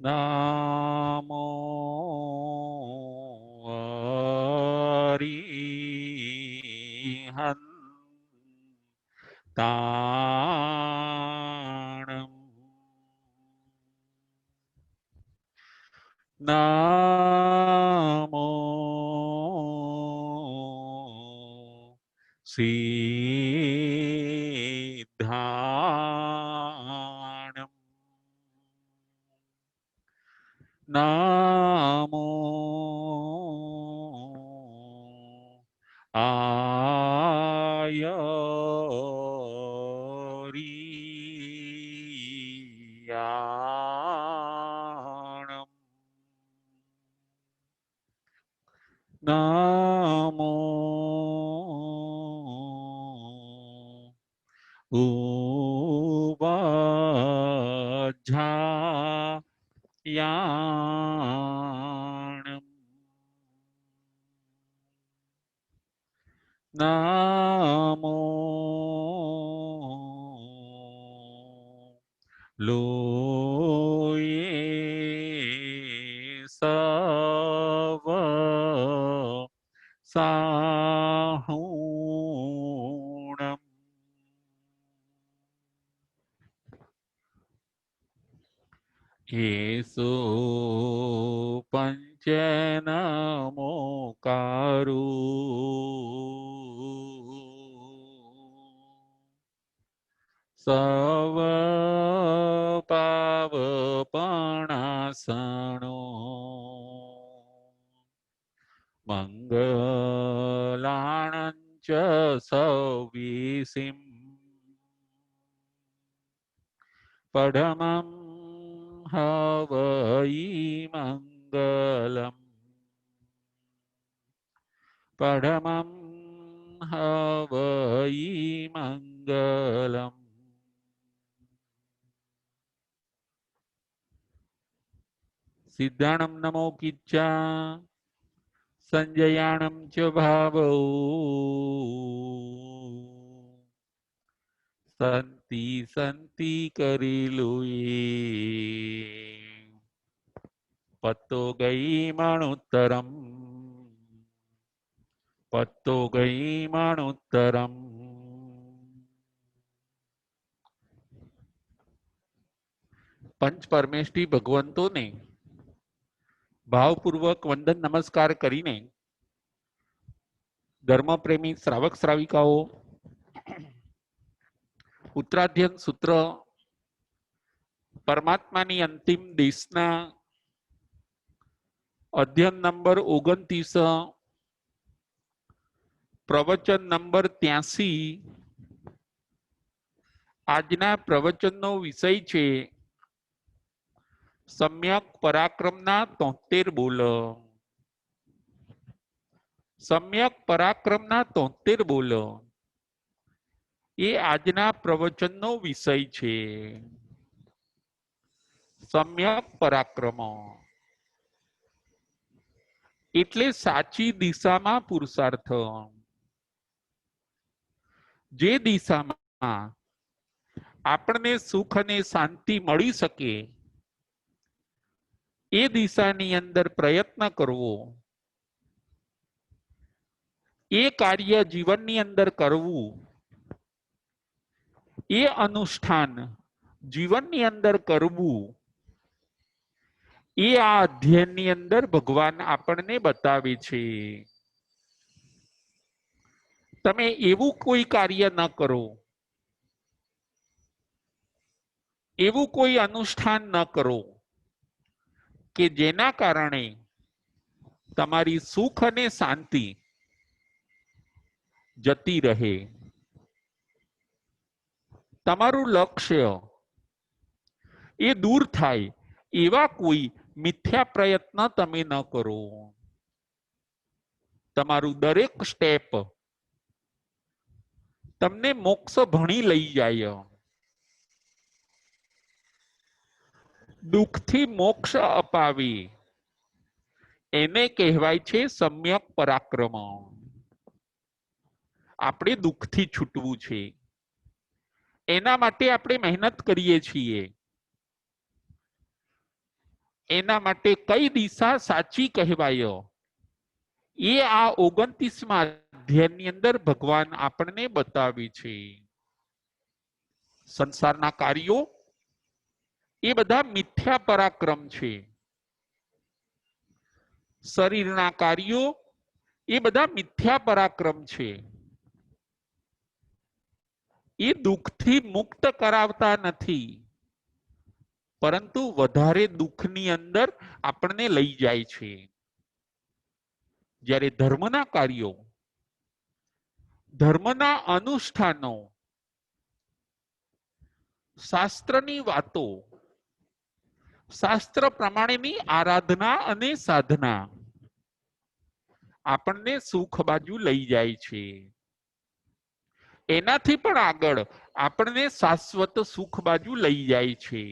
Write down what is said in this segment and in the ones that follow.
નમો અરિહંતાણં નમો સિદ્ધાણં નમો આયરિયાણં નમો ઉવાજાયાણં નમો લોયે serve સાહુણં એસો પંચનમોકારો serve પાવપણાસણો મંગલાણં ચ સૌવીસિં પડમં હવઈ મંગલમ પડમં હવઈ મંગલમ સિદ્ધાણં નમો કિચ્ચા સંજયાણં ચ ભાવૌ સંતિ સંતિ કરીલુયે પત્તો ગઈ મણુત્તરમ પત્તો ગઈ મણુત્તરમ પંચ પરમેષ્ઠી ભગવંતોને ભાવપૂર્વક વંદન નમસ્કાર કરીને ધર્મપ્રેમી શ્રાવક શ્રાવિકાઓ ઉત્તરાધ્યન સૂત્ર પરમાત્માની અંતિમ દેશના અધ્યયન નંબર 29 પ્રવચન નંબર 83 આજના પ્રવચનનો વિષય છે સમ્યક પરાક્રમના 73 બોલ. સમ્યક પરાક્રમના 73 બોલ એ આજના પ્રવચનનો વિષય છે. સમ્યક પરાક્રમ એટલે સાચી દિશામાં પુરુષાર્થ. જે દિશામાં આપણને સુખ અને શાંતિ મળી શકે એ દિશાની અંદર પ્રયત્ન કરવો, એ કાર્ય જીવનની અંદર કરવું, એ અનુષ્ઠાન જીવનની અંદર કરવું, એ આ અધ્યયનની અંદર ભગવાન આપણને બતાવે છે. તમે એવું કોઈ કાર્ય ન કરો, એવું કોઈ અનુષ્ઠાન ન કરો કે જેના કારણે તમારી સુખ અને શાંતિ જતી રહે. તમારું લક્ષ્ય એ દૂર થાય એવા કોઈ મિથ્યા પ્રયત્ન તમે ન કરો. તમારું દરેક સ્ટેપ તમને મોક્ષ ભણી લઈ જાય. દુઃખથી મોક્ષ અપાવી એને કહેવાય છે સમ્યક પરાક્રમ. આપણે દુઃખથી છૂટવું છે, એના માટે આપણે મહેનત કરીએ છીએ. એના માટે કઈ દિશા સાચી કહેવાય એ આ 29મા અધ્યાયની અંદર ભગવાન આપણને બતાવે છે. સંસારના કાર્યો એ બધા મિથ્યા પરાક્રમ છે. શરીરના કાર્યો એ બધા મિથ્યા પરાક્રમ છે. એ દુઃખથી મુક્ત કરાવતા નથી, પરંતુ વધારે દુઃખની અંદર આપણને લઈ જાય છે. જ્યારે ધર્મના કાર્યો, ધર્મના અનુષ્ઠાનો, શાસ્ત્રની વાતો, શાસ્ત્ર પ્રમાણેની આરાધના અને સાધના આપણને સુખ બાજુ લઈ જાય છે. એનાથી પણ આગળ આપણને શાશ્વત સુખ બાજુ લઈ જાય છે.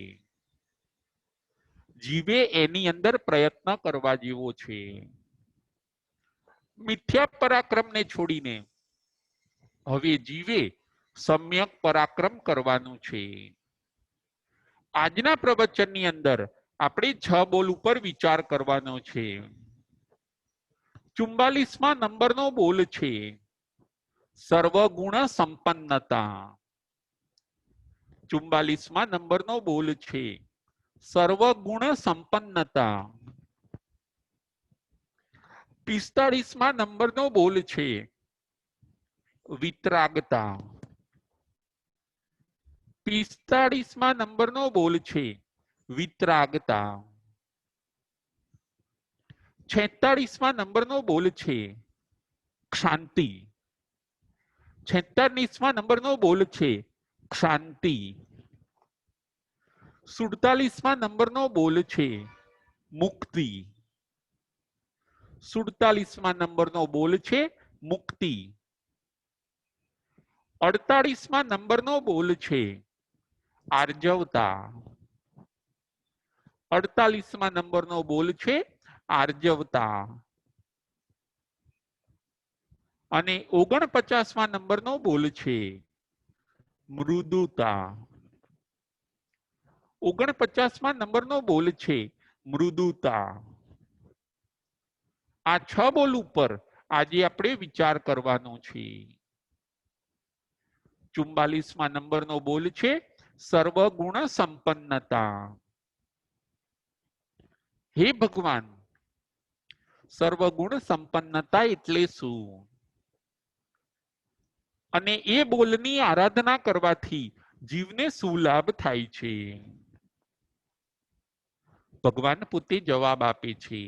જીવે એની અંદર પ્રયત્ન કરવા જેવો છે. મિથ્યા પરાક્રમને છોડીને હવે જીવે સમ્યક પરાક્રમ કરવાનું છે. આજના પ્રવચનની અંદર આપણે 6 બોલ ઉપર વિચાર કરવાનો છે. 44મા નંબરનો બોલ છે સર્વગુણ સંપન્નતા. 44મા નંબરનો બોલ છે સર્વગુણ સંપન્નતા. 45મા નંબરનો બોલ છે વિતરાગતા. 45મા નંબરનો બોલ છે વિતરાગતા. 46મા નંબરનો બોલ છે શાંતિ. 46મા નંબરનો બોલ છે શાંતિ. 47મા નંબરનો બોલ છે મુક્તિ. 47મા નંબરનો બોલ છે મુક્તિ. 48મા નંબરનો બોલ છે આર્જવતા. 48મા નંબરનો બોલ છે આર્જવતા. અને 49મા નંબરનો બોલ છે મૃદુતા. 49મા નંબરનો બોલ છે મૃદુતા. આ 6 બોલ ઉપર આજે આપણે વિચાર કરવાનો છે. 44મા નંબરનો બોલ છે સર્વગુણ સંપન્નતા. હે ભગવાન, સર્વગુણ સંપન્નતા એટલે શું? અને એ બોલની આરાધના કરવાથી જીવને શું લાભ થાય છે? ભગવાન પોતે જવાબ આપે છે.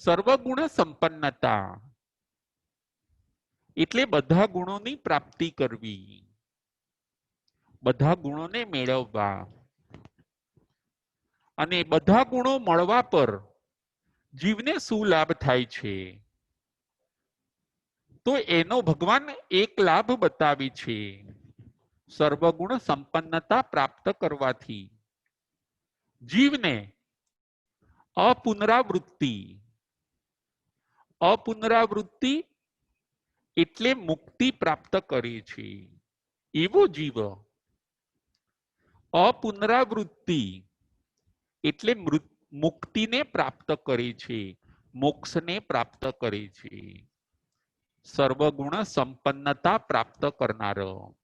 સર્વગુણ સંપન્નતા એટલે બધા ગુણોની પ્રાપ્તિ કરવી, બધા ગુણોને મેળવવા. અને બધા ગુણો મળવા પર જીવને શું લાભ થાય છે? તો એનો ભગવાન એક લાભ બતાવે છે. સર્વગુણ સંપન્નતા પ્રાપ્ત કરવાથી જીવને અપુનરાવૃત્તિ, અપુનરાવૃત્તિ એટલે મુક્તિ પ્રાપ્ત કરે છે. એવો જીવ અપુનરાવૃત્તિ એટલે મુક્તિને પ્રાપ્ત કરે છે, મોક્ષને પ્રાપ્ત કરે છે. સર્વગુણ સંપન્નતા પ્રાપ્ત કરનારો.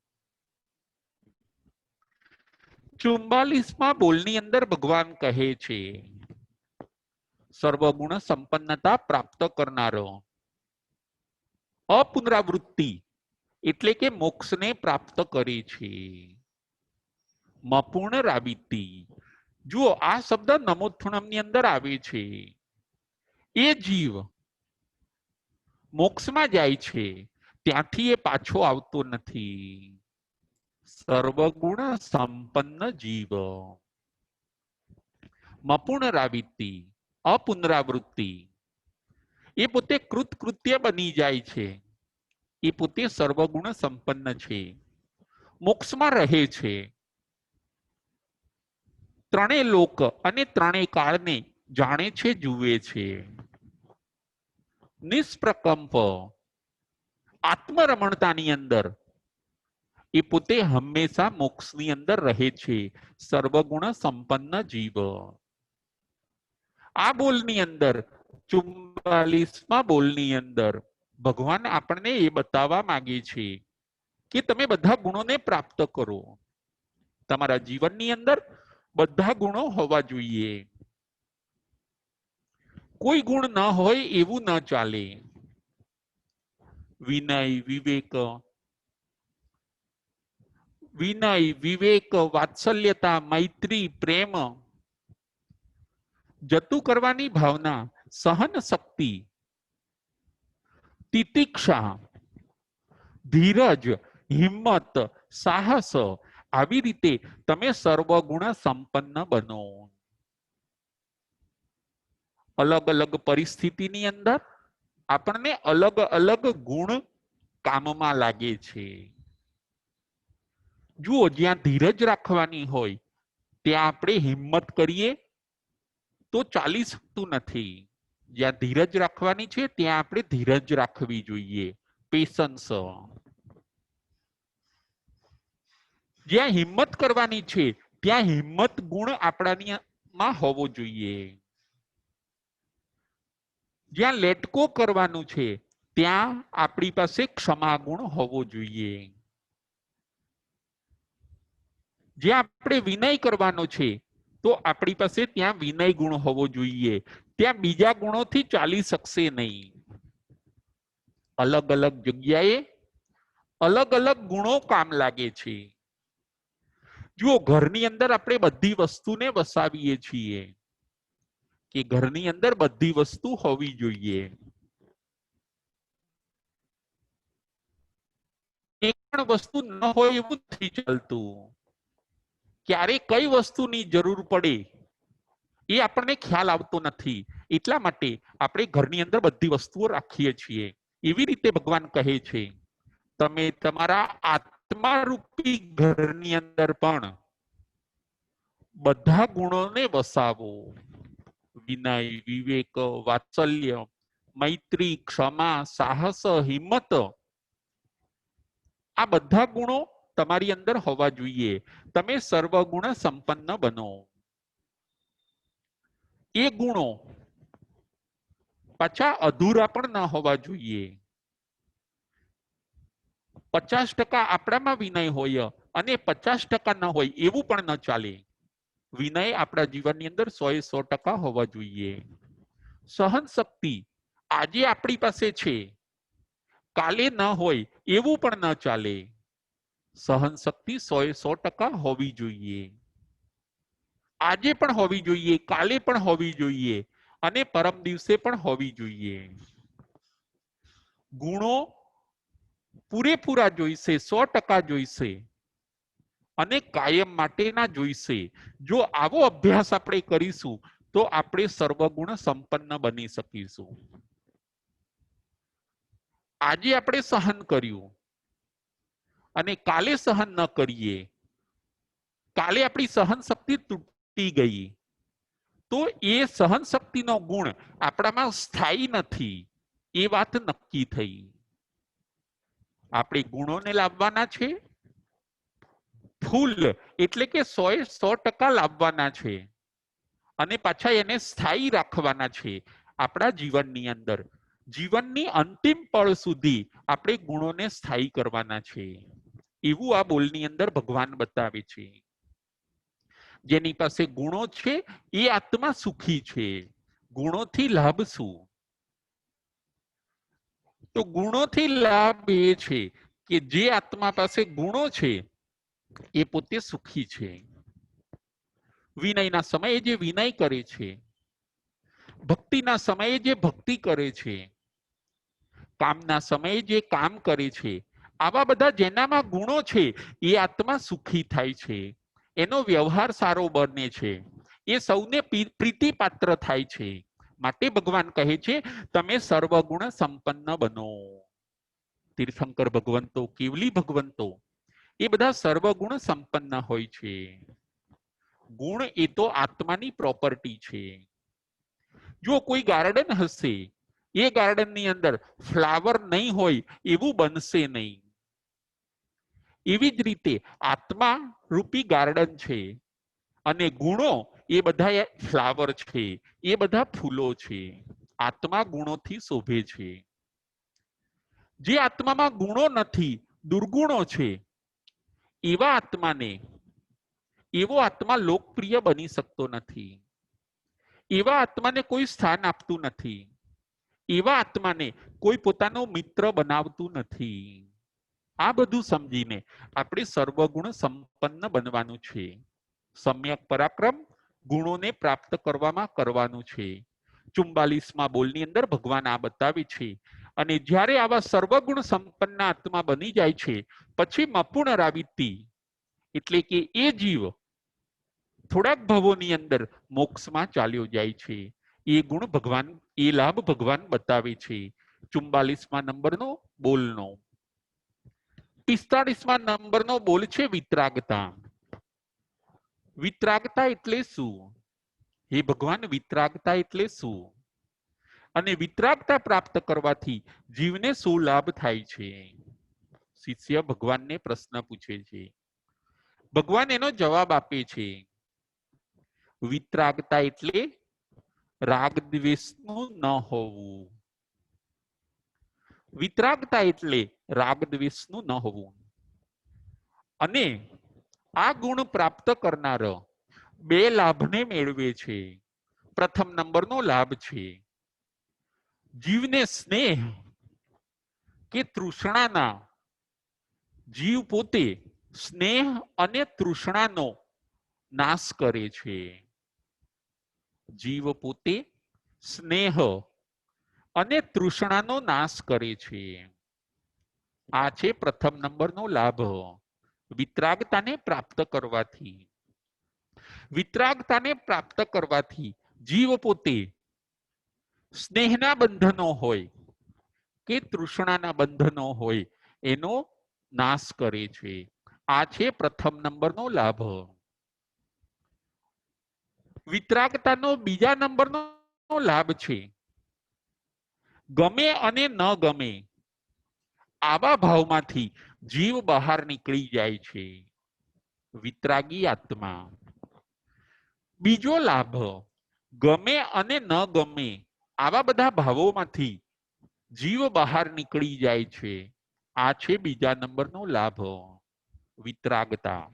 44મા બોલની અંદર ભગવાન કહે છે સર્વગુણ સંપન્નતા પ્રાપ્ત કરનારો. અપુનરાવૃત્તિ એટલે કે મોક્ષને પ્રાપ્ત કરે છે. મપુનરાવૃત્તિ, જુઓ આ શબ્દ નમોત્થુણમની અંદર આવે છે. એ જીવ મોક્ષમાં જાય છે, ત્યાંથી એ પાછો આવતો નથી. સર્વગુણ સંપન્ન જીવ. મપુનરાવૃત્તિ, અપુનરાવૃત્તિ, એ પોતે કૃતકૃત્ય બની જાય છે. એ પોતે સર્વગુણ સંપન્ન છે, મોક્ષમાં રહે છે. ત્રણેય લોક અને ત્રણેય કાળને જાણે છે, જુએ છે. નિષ્પ્રકંપ આત્મરમણતાની અંદર એ પોતે હંમેશા મોક્ષની અંદર રહે છે. સર્વગુણ સંપન્ન જીવ. આ બોલની અંદર 44મા બોલની અંદર ભગવાન આપણને એ બતાવવા માંગે છે કે તમે બધા ગુણોને પ્રાપ્ત કરો. તમારા જીવનની અંદર બધા ગુણો હોવા જોઈએ. કોઈ ગુણ ન હોય એવું ન ચાલે. વિનય, વિવેક, વાત્સલ્યતા, મૈત્રી, પ્રેમ, જતું કરવાની ભાવના, સહન શક્તિ, તિતિક્ષા, ધીરજ, હિંમત, સાહસ, આવી રીતે તમે સર્વગુણ સંપન્ન બનો. અલગ અલગ પરિસ્થિતિની અંદર આપણને અલગ અલગ ગુણ કામમાં લાગે છે. જુઓ, જ્યાં ધીરજ રાખવાની હોય ત્યાં આપણે હિંમત કરીએ તો ચાલી શકતું નથી. જ્યાં ધીરજ રાખવાની છે ત્યાં આપણે ધીરજ રાખવી જોઈએ, પેશન્સ. જ્યાં હિંમત કરવાની છે ત્યાં હિંમત ગુણ આપણામાં હોવો જોઈએ. જ્યાં લેટકો કરવાનું છે ત્યાં આપણી પાસે ક્ષમા ગુણ હોવો જોઈએ. જ્યાં આપણે વિનય કરવાનો છે તો આપણી પાસે ત્યાં વિનય ગુણ હોવો જોઈએ. ત્યાં બીજા ગુણોથી ચાલી શકશે નહીં. અલગ અલગ જગ્યાએ અલગ અલગ ગુણો કામ લાગે છે. જુઓ, ઘરની અંદર આપણે બધી વસ્તુને વસાવીએ છીએ કે ઘરની અંદર બધી વસ્તુ હોવી જોઈએ. એક પણ વસ્તુ ન હોય એવું નથી ચાલતું. ક્યારે કઈ વસ્તુની જરૂર પડે એ આપણને ખ્યાલ આવતો નથી. એટલા માટે આપણે ઘરની અંદર બધી વસ્તુઓ રાખીએ છીએ. એવી રીતે ભગવાન કહે છે, તમે તમારા આત્મારૂપી ઘરની અંદર પણ બધા ગુણોને વસાવો. વિનય, વિવેક, વાત્સલ્ય, મૈત્રી, ક્ષમા, સાહસ, હિંમત, આ બધા ગુણો તમારી અંદર હોવા જોઈએ. તમે સર્વગુણ સંપન્ન બનો. એ ગુણો પાછા અધૂરા પણ ન હોવા જોઈએ. 50% આપણામાં વિનય હોય અને 50% ન હોય એવું પણ ન ચાલે. વિનય આપણા જીવનની અંદર 100% હોવા જોઈએ. સહન શક્તિ આજે આપણી પાસે છે, કાલે ન હોય એવું પણ ન ચાલે. સહન શક્તિ 100% હોવી જોઈએ. આજે પણ હોવી જોઈએ, કાલે પણ હોવી જોઈએ અને પરમ દિવસે પણ હોવી જોઈએ. ગુણો પૂરેપૂરા જોઈશે, 100% જોઈશે અને કાયમ માટેના જોઈશે. જો આવો અભ્યાસ આપણે કરીશું તો આપણે સર્વગુણ સંપન્ન બની શકીશું. આજે આપણે સહન કર્યું અને કાલે સહન ન કરીએ, કાલે આપણી સહન શક્તિ તૂટી ગઈ, તો એ સહન શક્તિનો ગુણ આપણામાં સ્થાયી નથી, એ વાત નક્કી થઈ. આપણે ગુણોને લાવવાના છે, ફૂલ એટલે કે 100% લાવવાના છે અને પાછા એને સ્થાયી રાખવાના છે આપણા જીવનની અંદર. જીવનની અંતિમ પળ સુધી આપણે ગુણોને સ્થાયી કરવાના છે. એવું આ બોલની અંદર ભગવાન બતાવે છે. જેની પાસે ગુણો છે એ આત્મા સુખી છે. ગુણોથી લાભ શું? તો ગુણોથી લાભ એ છે કે જે આત્મા પાસે ગુણો છે એ પોતે સુખી છે. વિનયના સમયે જે વિનય કરે છે, ભક્તિના સમયે જે ભક્તિ કરે છે, કામના સમયે જે કામ કરે છે, આવા બધા જેનામાં ગુણો છે એ આત્મા સુખી થાય છે. એનો વ્યવહાર સારો બને છે, એ સૌને પ્રીતિપાત્ર થાય છે. માટે ભગવાન કહે છે, તમે સર્વગુણ સંપન્ન બનો. તીર્થંકર ભગવંતો, કેવલી ભગવંતો, એ બધા સર્વગુણ સંપન્ન હોય છે. ગુણ એ તો આત્માની પ્રોપર્ટી છે. જો કોઈ ગાર્ડન હશે, એ ગાર્ડનની અંદર ફ્લાવર નહીં હોય એવું બનશે નહીં. એવી જ રીતે આત્મા રૂપી ગાર્ડન છે અને ગુણો એ બધા ફ્લાવર છે, એ બધા ફૂલો છે. આત્મા ગુણોથી શોભે છે. જે આત્મામાં ગુણો નથી, દુર્ગુણો છે, એવા આત્માને એવો આત્મા લોકપ્રિય બની શકતો નથી. એવા આત્માને કોઈ સ્થાન આપતું નથી. એવા આત્માને કોઈ પોતાનો મિત્ર બનાવતું નથી. આ બધું સમજીને આપણે સર્વગુણ સંપન્ન બનવાનું છે. સમ્યક પરાક્રમ ગુણોને પ્રાપ્ત કરવામાં કરવાનું છે. 44માં બોલની અંદર ભગવાન આ બતાવે છે. અને જ્યારે આવા સર્વગુણ સંપન્ન આત્મા બની જાય છે, પછી મપુનરાવિત્તિ એટલે કે એ જીવ થોડાક ભવોની અંદર મોક્ષમાં ચાલ્યો જાય છે. એ ગુણ ભગવાન, એ લાભ ભગવાન બતાવે છે. 44માં નંબરનો બોલનો. 45માં નંબરનો બોલ છે વિતરાગતા. વિતરાગતા એટલે શું? હે ભગવાન, વિતરાગતા એટલે શું? અને વિતરાગતા પ્રાપ્ત કરવાથી જીવને શું લાભ થાય છે? શિષ્ય ભગવાનને પ્રશ્ન પૂછે છે. ભગવાન એનો જવાબ આપે છે. વિતરાગતા એટલે રાગ દ્વેષનું ન હોવું. વિતરાગતા એટલે રાગ દ્વેષનું ન હોવું. અને આ ગુણ પ્રાપ્ત કરનાર બે લાભને મેળવે છે. પ્રથમ નંબરનો લાભ છે જીવને સ્નેહ કે તૃષ્ણાના, જીવ પોતે સ્નેહ અને તૃષ્ણાનો નાશ કરે છે. જીવ પોતે સ્નેહ અને તૃષ્ણાનો નાશ કરે છે. આ છે પ્રથમ નંબરનો લાભ વિતરાગતાને પ્રાપ્ત કરવાથી. વિતરાગતાને પ્રાપ્ત કરવાથી જીવ પોતે સ્નેહના બંધનો હોય કે તૃષ્ણાના બંધનો હોય એનો નાશ કરે છે. આ છે પ્રથમ નંબરનો લાભ. વિતરાગતાનો બીજા નંબરનો લાભ છે ગમે અને ન ગમે આવા ભાવમાંથી જીવ બહાર નીકળી જાય છે. વિતરાગી આત્મા. બીજો લાભ ગમે અને ન ગમે આવા બધા ભાવોમાંથી જીવ બહાર નીકળી જાય છે. આ છે બીજા નંબરનો લાભ વિતરાગતા.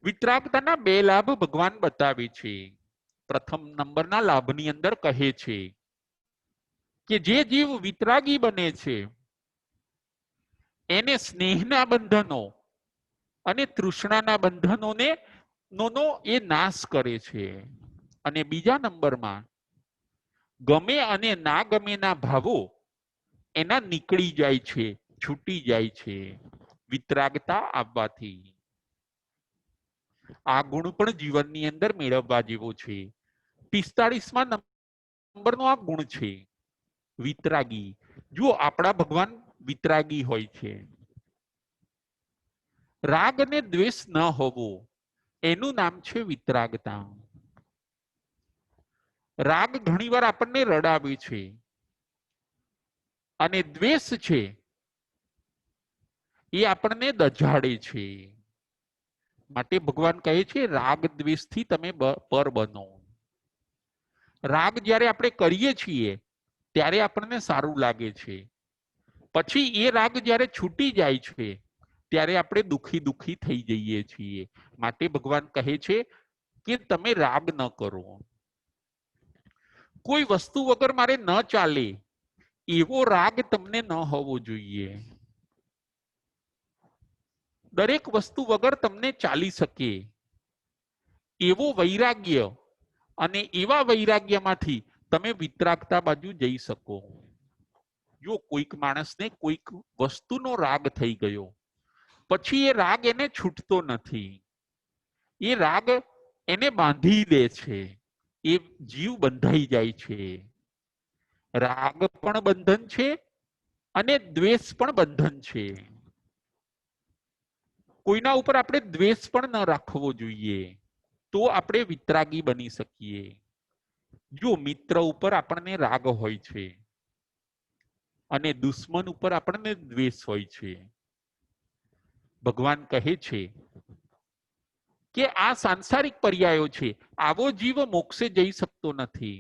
વિતરાગતાના બે લાભ ભગવાન બતાવે છે. પ્રથમ નંબરના લાભની અંદર કહે છે કે જે જીવ વિતરાગી બને છે એને સ્નેહના બંધનો અને તૃષ્ણાના બંધનોને નો એ નાશ કરે છે. અને બીજા નંબરમાં ગમે અને ના ગમેના ભાવો એના નીકળી જાય છે, છૂટી જાય છે વિતરાગતા આવવાથી. આ ગુણ પણ જીવનની અંદર મેળવવા જેવો છે. 45માં નંબરનો આ ગુણ છે વિતરાગી. જો આપણા ભગવાન વિતરાગી હોય છે. રાગ અને દ્વેષ ન હોવો એનું નામ છે વિતરાગતા. રાગ ઘણીવાર આપણને રડાવે છે અને દ્વેષ છે એ આપણને દજાડે છે. માટે ભગવાન કહે છે રાગ દ્વેષથી તમે પર બનો. રાગ જ્યારે આપણે કરીએ છીએ ત્યારે આપણને સારું લાગે છે. પછી એ રાગ જ્યારે છૂટી જાય છે ત્યારે આપણે દુખી દુખી થઈ જઈએ છીએ. માટે ભગવાન કહે છે કે તમે રાગ ન કરો. કોઈ વસ્તુ વગર મારે ન ચાલે એવો રાગ તમને ન હોવો જોઈએ. દરેક વસ્તુ વગર તમને ચાલી શકે એવો વૈરાગ્ય, અને એવા વૈરાગ્યમાંથી તમે વિતરાગતા બાજુ જઈ શકો. જો કોઈક માણસને કોઈક વસ્તુનો રાગ થઈ ગયો પછી એ રાગ એને છૂટતો નથી. એ રાગ એને બાંધી દે છે. એ જીવ બંધાઈ જાય છે. રાગ પણ બંધન છે અને દ્વેષ પણ બંધન છે. કોઈના ઉપર આપણે દ્વેષ પણ ન રાખવો જોઈએ તો આપણે વિતરાગી બની શકીએ. જો મિત્ર ઉપર આપણને રાગ હોય છે અને દુશ્મન ઉપર આપણને દ્વેષ હોય છે, ભગવાન કહે છે કે આ સાંસારિક પર્યાયો છે, આવો જીવ મોક્ષે જઈ શકતો નથી.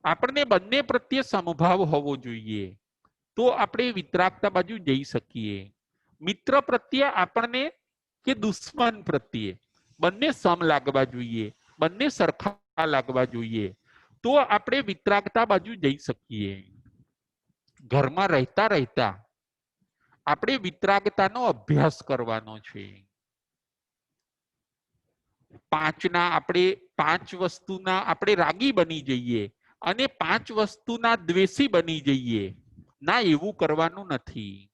આપણને બંને પ્રત્યે સમભાવ હોવો જોઈએ, તો આપણે વિતરાગતા બાજુ જઈ શકીએ. મિત્ર પ્રત્યે આપણને કે દુશ્મન પ્રત્યે બંને સમ લાગવા જોઈએ, બંને સરખા લાગવા જોઈએ, તો આપણે વિતરાગતા બાજુ જઈ શકીએ. ઘરમાં રહેતા રહેતા આપણે વિતરાગતાનો અભ્યાસ કરવાનો છે. પાંચ વસ્તુના આપણે રાગી બની જઈએ અને 5 વસ્તુના દ્વેષી બની જઈએ, ના, એવું કરવાનું નથી.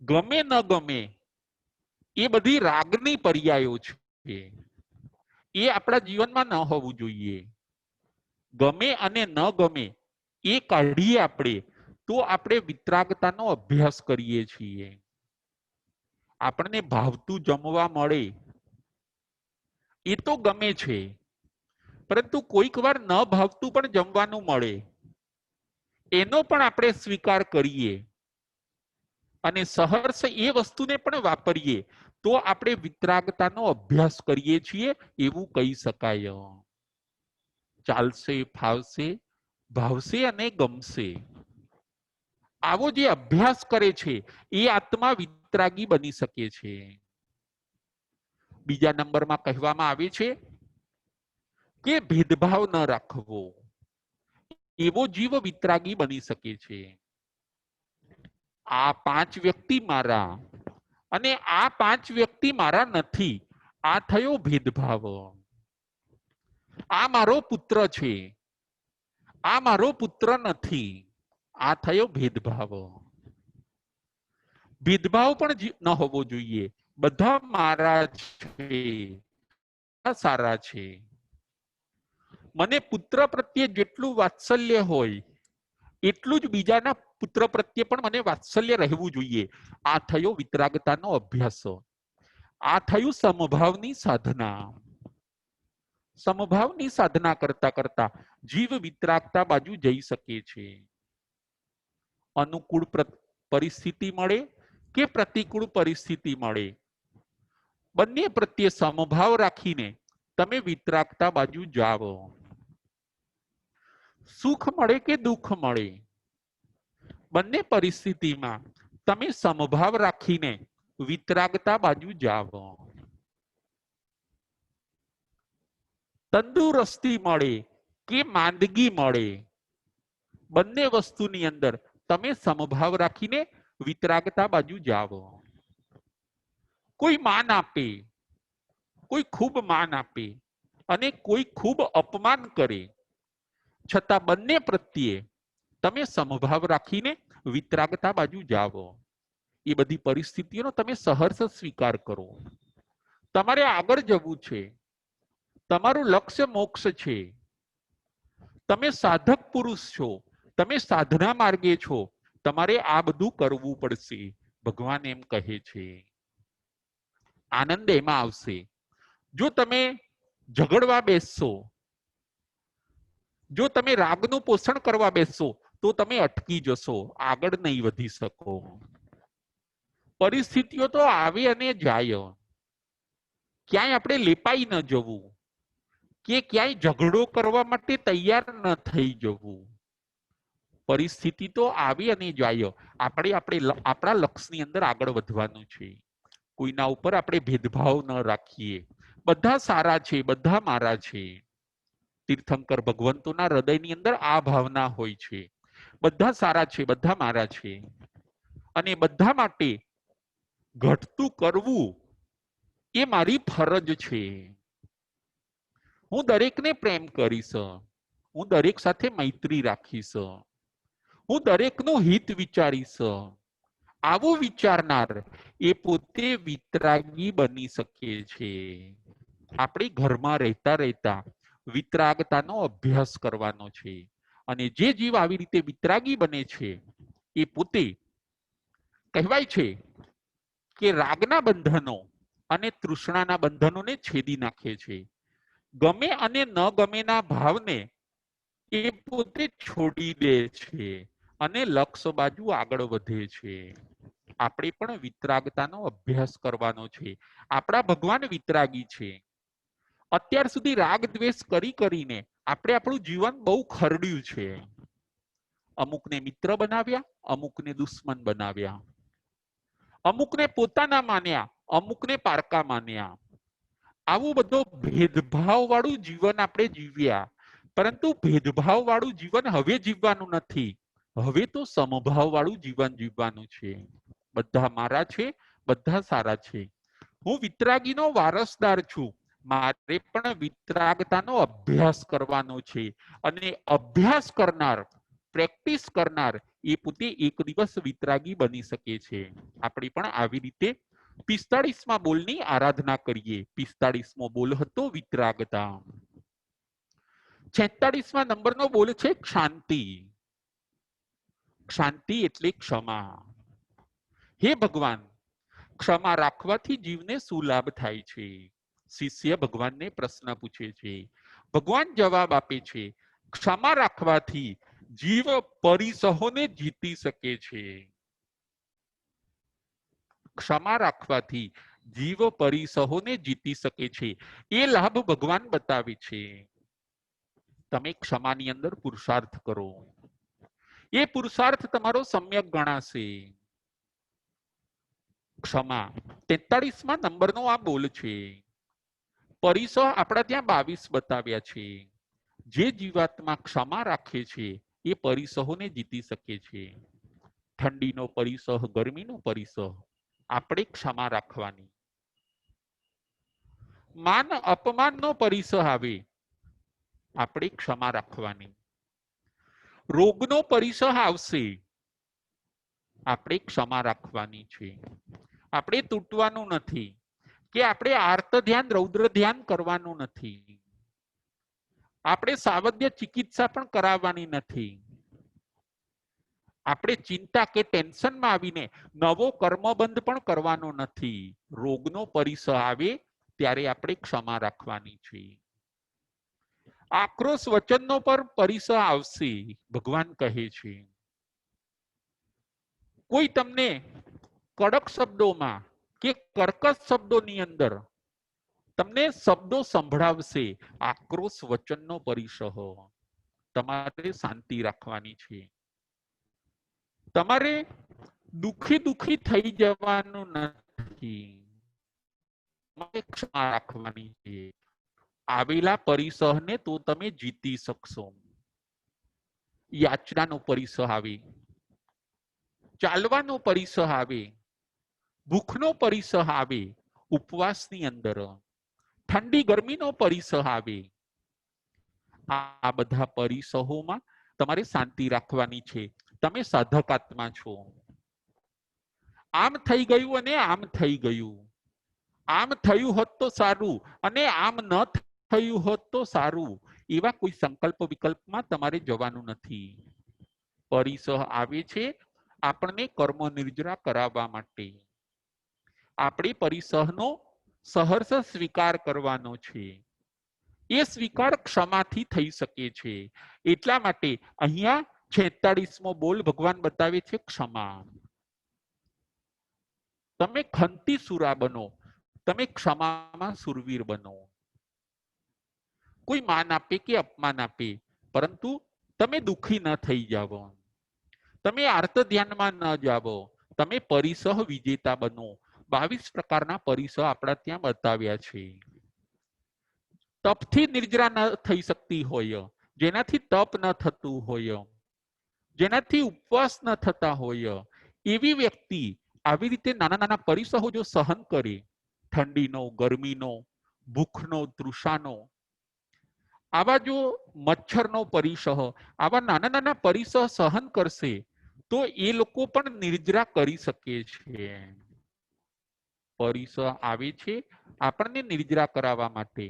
ગમે ન ગમે એ બધી રાગની પર્યાયો છે, એ આપણા જીવનમાં ન હોવું જોઈએ. ગમે અને ન ગમે એ કાઢીએ આપણે, તો આપણે વિતરાગતાનો અભ્યાસ કરીએ છીએ. આપણને ભાવતું જમવા મળે એ તો ગમે છે, પરંતુ કોઈક વાર ન ભાવતું પણ જમવાનું મળે, એનો પણ આપણે સ્વીકાર કરીએ અને સહર્ષ એ વસ્તુને પણ વાપરીએ, તો આપણે વિતરાગતાનો અભ્યાસ કરીએ છીએ એવું કહી શકાય. ચાલશે, ફાવશે, ભાવશે અને ગમશે, આવો જે અભ્યાસ કરે છે એ આત્મા વિતરાગી બની શકે છે. બીજા નંબરમાં કહેવામાં આવે છે કે ભેદભાવ ન રાખવો, એવો જીવ વિતરાગી બની શકે છે. આ 5 વ્યક્તિ મારા અને આ 5 વ્યક્તિ મારા નથી, આ થયો ભેદભાવ. આ મારો પુત્ર છે, આ મારો પુત્ર નથી, આ થયો ભેદભાવ. ભેદભાવ પણ ન હોવો જોઈએ. બધા મારા છે, સારા છે. મને પુત્ર પ્રત્યે જેટલું વાત્સલ્ય હોય એટલું જ બીજાના પુત્ર પ્રત્યે પણ મને વાત્સલ્ય રહેવું જોઈએ. આ થયો વિતરાગતાનો અભ્યાસ. આ થયું સમભાવની સાધના. સમભાવની સાધના કરતા કરતા જીવ વિતરાગતા બાજુ જઈ શકે છે. અનુકૂળ પરિસ્થિતિ મળે કે પ્રતિકૂળ પરિસ્થિતિ મળે, બંને પ્રત્યે સમભાવ રાખીને તમે વિતરાગતા બાજુ જાઓ. સુખ મળે કે દુઃખ મળે, બંને પરિસ્થિતિમાં તમે સમભાવ રાખીને વિતરાગતા બાજુ જાઓ. તંદુરસ્તી મળે કે માંદગી મળે, બંને વસ્તુની અંદર તમે સમભાવ રાખીને વિતરાગતા બાજુ જાઓ. કોઈ માન આપે, કોઈ ખૂબ માન આપે અને કોઈ ખૂબ અપમાન કરે, છતાં બંને પ્રત્યે તમે સમભાવ રાખીને વિતરાગતા બાજુ જાઓ. એ બધી પરિસ્થિતિઓનો તમે સહર્ષ સ્વીકાર કરો. તમારે આગળ જવું છે, તમારું લક્ષ્ય મોક્ષ છે, તમે સાધક પુરુષ છો, તમે સાધના માર્ગે છો, તમારે આ બધું કરવું પડશે. ભગવાન એમ કહે છે. આનંદ એમાં આવશે. જો તમે ઝઘડવા બેસશો, જો તમે રાગનું પોષણ કરવા બેસશો, તો તમે અટકી જશો, આગળ નહીં વધી શકો. પરિસ્થિતિઓ તો આવે અને જાય, ક્યાંય આપણે લેપાઈ ન જવું કે ક્યાંય ઝઘડો કરવા માટે તૈયાર ન થઈ જવું. પરિસ્થિતિ તો આવી અને જાય, આપણે આપણા લક્ષ્યની અંદર આગળ વધવાનું છે. કોઈના ઉપર આપણે ભેદભાવ ન રાખીએ. બધા સારા છે, બધા મારા છે. તીર્થંકર ભગવંતોના હૃદયની અંદર આ ભાવના હોય છે. બધા સારા છે, બધા મારા છે, અને બધા માટે ઘટતું કરવું એ મારી ફરજ છે. હું દરેકને પ્રેમ કરીશ, હું દરેક સાથે મૈત્રી રાખીશ, હું દરેકનું હિત વિચારીશ. આવો વિચારનાર એ પોતે વિતરાગી બની શકે છે. આપણે ઘરમાં રહેતા રહેતા વિતરાગતાનો અભ્યાસ કરવાનો છે. અને જે જીવ આવી રીતે વિતરાગી બને છે એ પોતે, કહેવાય છે કે રાગના બંધનો અને તૃષ્ણાના બંધનોને છેદી નાખે છે. ગમે અને ન ગમેના ભાવને એ પોતે છોડી દે છે અને લક્ષ્ય બાજુ આગળ વધે છે. આપણે પણ વિતરાગતાનો અભ્યાસ કરવાનો છે. આપણા ભગવાન વિતરાગી છે. અત્યાર સુધી રાગ દ્વેષ કરીને આપણે આપણું જીવન બહુ ખરડ્યું છે. અમુકને મિત્ર બનાવ્યા, અમુકને દુશ્મન બનાવ્યા, અમુકને પોતાના માન્યા, અમુકને પારકા માન્યા. આવું બધું ભેદભાવ વાળું જીવન આપણે જીવ્યા. પરંતુ ભેદભાવ વાળું જીવન હવે જીવવાનું નથી. હવે તો સમભાવ વાળું જીવન જીવવાનું છે. બધા મારા છે, બધા સારા છે. હું વિતરાગીનો વારસદાર છું. મારે પણ વિતરાગતાનો અભ્યાસ કરવાનો છે. અને અભ્યાસ કરનાર, પ્રેક્ટિસ કરનાર એ પોતે એક દિવસ વિતરાગી બની શકે છે. આપણે પણ આવી રીતે 45મા બોલની આરાધના કરીએ. 45મો બોલ હતો વિતરાગતા. 46મા નંબરનો બોલ છે શાંતિ. શાંતિ એટલે ક્ષમા. હે ભગવાન, ક્ષમા રાખવાથી જીવને શું લાભ થાય છે? શિષ્ય ભગવાનને પ્રશ્ન પૂછે છે. ભગવાન જવાબ આપે છે, ક્ષમા રાખવાથી જીવ પરિસહોને જીતી શકે છે. ક્ષમા રાખવાથી જીવ પરિસહોને જીતી શકે છે. એ લાભ ભગવાન બતાવે છે. તમે ક્ષમાની અંદર પુરુષાર્થ કરો. એ પુરુષાર્થ તમારો સમ્યક ગણાશે. ક્ષમા 43મા નંબરનો આ બોલ છે. પરિસહ આપણા ત્યાં 22 બતાવ્યા છે. જે જીવાત્મા ક્ષમા રાખે છે એ પરિસહોને જીતી શકે છે. ઠંડીનો પરિસહ, ગરમીનો પરિસહ, આપણે ક્ષમા રાખવાની. માન અપમાનનો પરિસહ આવે, આપણે ક્ષમા રાખવાની. રોગનો પરિસહ આવશે, આપણે ક્ષમા રાખવાની છે. આપણે તૂટવાનું નથી, કે આપણે આર્ત ધ્યાન, રૌદ્ર ધ્યાન કરવાનું નથી. આપણે સાવધ્ય ચિકિત્સા પણ કરાવવાની નથી. આપણે ચિંતા કે ટેન્શનમાં આવીને નવો કર્મબંધ પણ કરવાનો નથી. રોગનો પરિસહ આવે ત્યારે આપણે ક્ષમા રાખવાની છે. આક્રોશ વચનનો પર પરિસહ આવશે. ભગવાન કહે છે, કોઈ તમને કડક શબ્દોમાં કે કર્કશ શબ્દોની અંદર તમને શબ્દો સંભળાવશે. આક્રોશ વચનનો પરિસહ. તમારે શાંતિ રાખવાની છે. તમારે દુખી થઈ જવાનું નથી. તમારે ક્ષમા રાખવાની છે. આવેલા પરિસહને તો તમે જીતી શકશો. યાચનાનો પરિસહ આવે, ચાલવાનો પરિસહ આવે, ભૂખનો પરિસહ આવે, ઉપવાસની અંદર ઠંડી ગરમીનો પરિસહ આવે. આ બધા પરિસહોમાં તમારે શાંતિ રાખવાની છે. તમે સાધક આત્મા છો. આમ થઈ ગયું અને આમ થઈ ગયું. આમ થયું હોત તો સારું અને આમ ન થયું હોત તો સારું, એવા કોઈ સંકલ્પ વિકલ્પમાં તમારે જવાનું નથી. પરિસહ આવે છે આપણને કર્મ નિર્જરા કરાવવા માટે. આપણે પરિસહનો સહર્ષ સ્વીકાર કરવાનો છે. એ સ્વીકાર ક્ષમાથી થઈ શકે છે. એટલા માટે અહીંયા 46મો બોલ ભગવાન બતાવે છે ક્ષમા. તમે ખંતી સુરા બનો, તમે ક્ષમામાં સુરવીર બનો. કોઈ માન આપે કે અપમાન આપે, પરંતુ તમે દુખી ન થઈ જાઓ. તમે આર્ત ધ્યાનમાં ન જાઓ. તમે પરિસહ વિજેતા બનો. 22 પ્રકારના પરિસહ આપણા ત્યાં બતાવ્યા છે. તપથી નિર્જરા ન થઈ શકતી હોય, જેનાથી તપ ન થતું હોય, જેનાથી ઉપવાસ ન થતા હોય, એવી વ્યક્તિ આવી રીતે નાના નાના પરિસહો જો સહન કરે, ઠંડીનો, ગરમીનો, ભૂખનો, તૃષાનો, આવા જો મચ્છરનો પરિસહ, આવા નાના નાના પરિસહ સહન કરશે તો એ લોકો પણ નિર્જરા કરી શકે છે. પરિસહ આવે છે આપણને નિર્જરા કરાવવા માટે.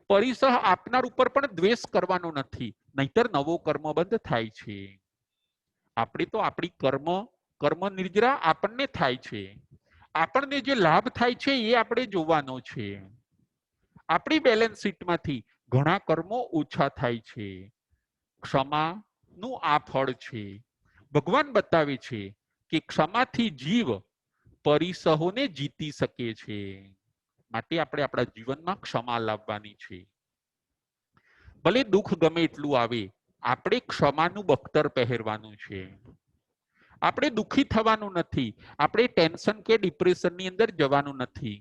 પરિસહ આપનાર ઉપર પણ દ્વેષ કરવાનો નથી, નહીતર નવો કર્મબંધ થાય છે. આપણે તો આપણી કર્મ નિર્જરા આપણને થાય છે. આપણને જે લાભ થાય છે એ આપણે જોવાનો છે. આપણી બેલેન્સ શીટમાંથી ઘણા કર્મો ઓછા થાય છે. ક્ષમાનું આ ફળ છે. ભગવાન બતાવે છે કે ક્ષમાથી જીવ પરિસહોને જીતી શકે છે. માટે આપણે આપણા જીવનમાં ક્ષમા લાવવાની છે. ભલે દુઃખ ગમે એટલું આવે, આપણે ક્ષમાનું બખ્તર પહેરવાનું છે. આપણે દુઃખી થવાનું નથી, આપણે ટેન્શન કે ડિપ્રેશનની અંદર જવાનું નથી.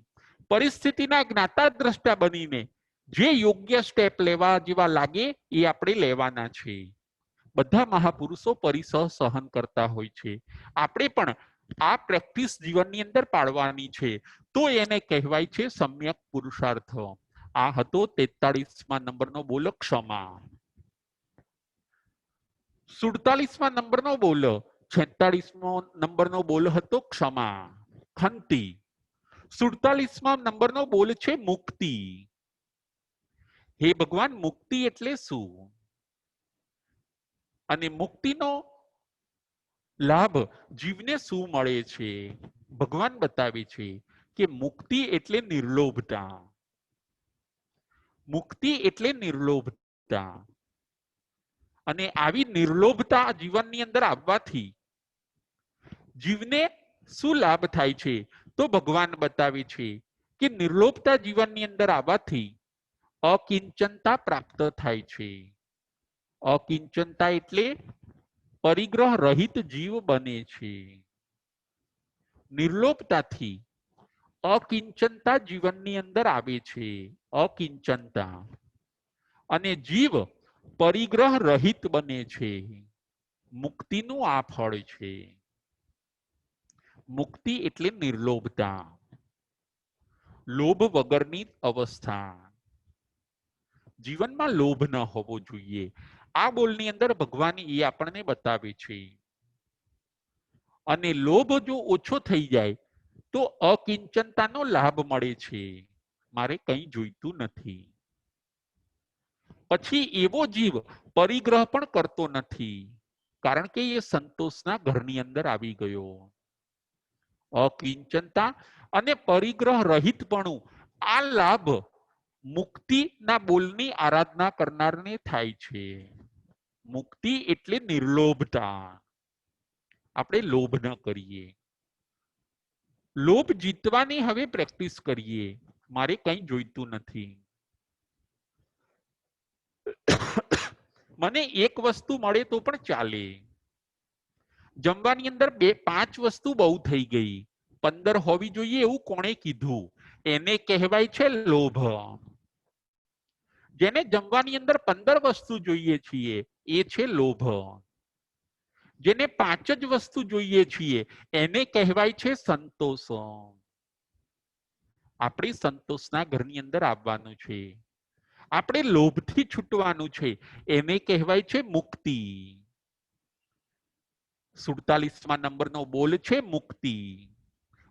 પરિસ્થિતિના જ્ઞાતા દ્રષ્ટા બનીને જે યોગ્ય સ્ટેપ લેવા જેવા લાગે એ આપણે લેવાના છે. બધા મહાપુરુષો પરિસહ સહન કરતા હોય છે. આપણે પણ આ પ્રેક્ટિસ જીવનની અંદર પાડવાની છે. તો એને કહેવાય છે સમ્યક પુરુષાર્થ. આ હતો 43મા નંબરનો બોલ ક્ષમા. 47મા નંબરનો બોલ 46મો નંબરનો બોલ હતો ક્ષમા, ખંતી. 47મા નંબરનો બોલ છે મુક્તિ. હે ભગવાન, મુક્તિ એટલે શું? અને મુક્તિનો લાભ જીવને શું મળે છે? ભગવાન બતાવે છે કે મુક્તિ એટલે નિર્લોભતા. મુક્તિ એટલે નિર્લોભતા. અને આવી નિર્લોભતા જીવનની અંદર આવવાથી જીવને શું લાભ થાય છે? તો ભગવાન બતાવે છે કે નિર્લોભતા જીવનની અંદર આવવાથી અકિંચનતા પ્રાપ્ત થાય છે. અકિંચનતા એટલે પરિગ્રહ રહિત જીવ બને છે. નિર્લોભતાથી અકિંચનતા જીવનની અંદર આવે છે. અકિંચનતા. અને જીવ પરિગ્રહ રહિત બને છે. મુક્તિનું આ ફળ છે. મુક્તિ એટલે નિર્લોભતા, લોભ વગરની અવસ્થા. જીવનમાં લોભ ન હોવો જોઈએ. આ બોલની અંદર ભગવાન એ આપણને બતાવે છે. અને લોભ જો ઓછો થઈ જાય તો અકિંચનતાનો લાભ મળે છે. મારે કંઈ જોઈતું નથી. પછી એવો જીવ પરિગ્રહ પણ કરતો નથી, કારણ કે એ સંતોષના ઘરની અંદર આવી ગયો. અકિંચનતા અને પરિગ્રહ રહિતપણું, આ લાભ મુક્તિના બોલની આરાધના કરનારને થાય છે. મુક્તિ એટલે નિર્લોભતા. આપણે લોભ ન કરીએ. લોભ જીતવાની હવે પ્રેક્ટિસ કરીએ. મારે કંઈ જોઈતું નથી. મને એક વસ્તુ મળે તો પણ ચાલે. જમવાની અંદર 5 વસ્તુ બહુ થઈ ગઈ, 15 હોવી જોઈએ એવું કોણે કીધું? એને કહેવાય છે લોભ. જેને જમવાની અંદર 15 વસ્તુ જોઈએ છીએ એ છે લોભ. જેને 5 જ વસ્તુ જોઈએ છીએ એને કહેવાય છે સંતોષ. આપણે સંતોષના ઘરની અંદર આવવાનું છે. આપણે લોભથી છૂટવાનું છે. એને કહેવાય છે મુક્તિ. 47મા નંબરનો બોલ છે મુક્તિ.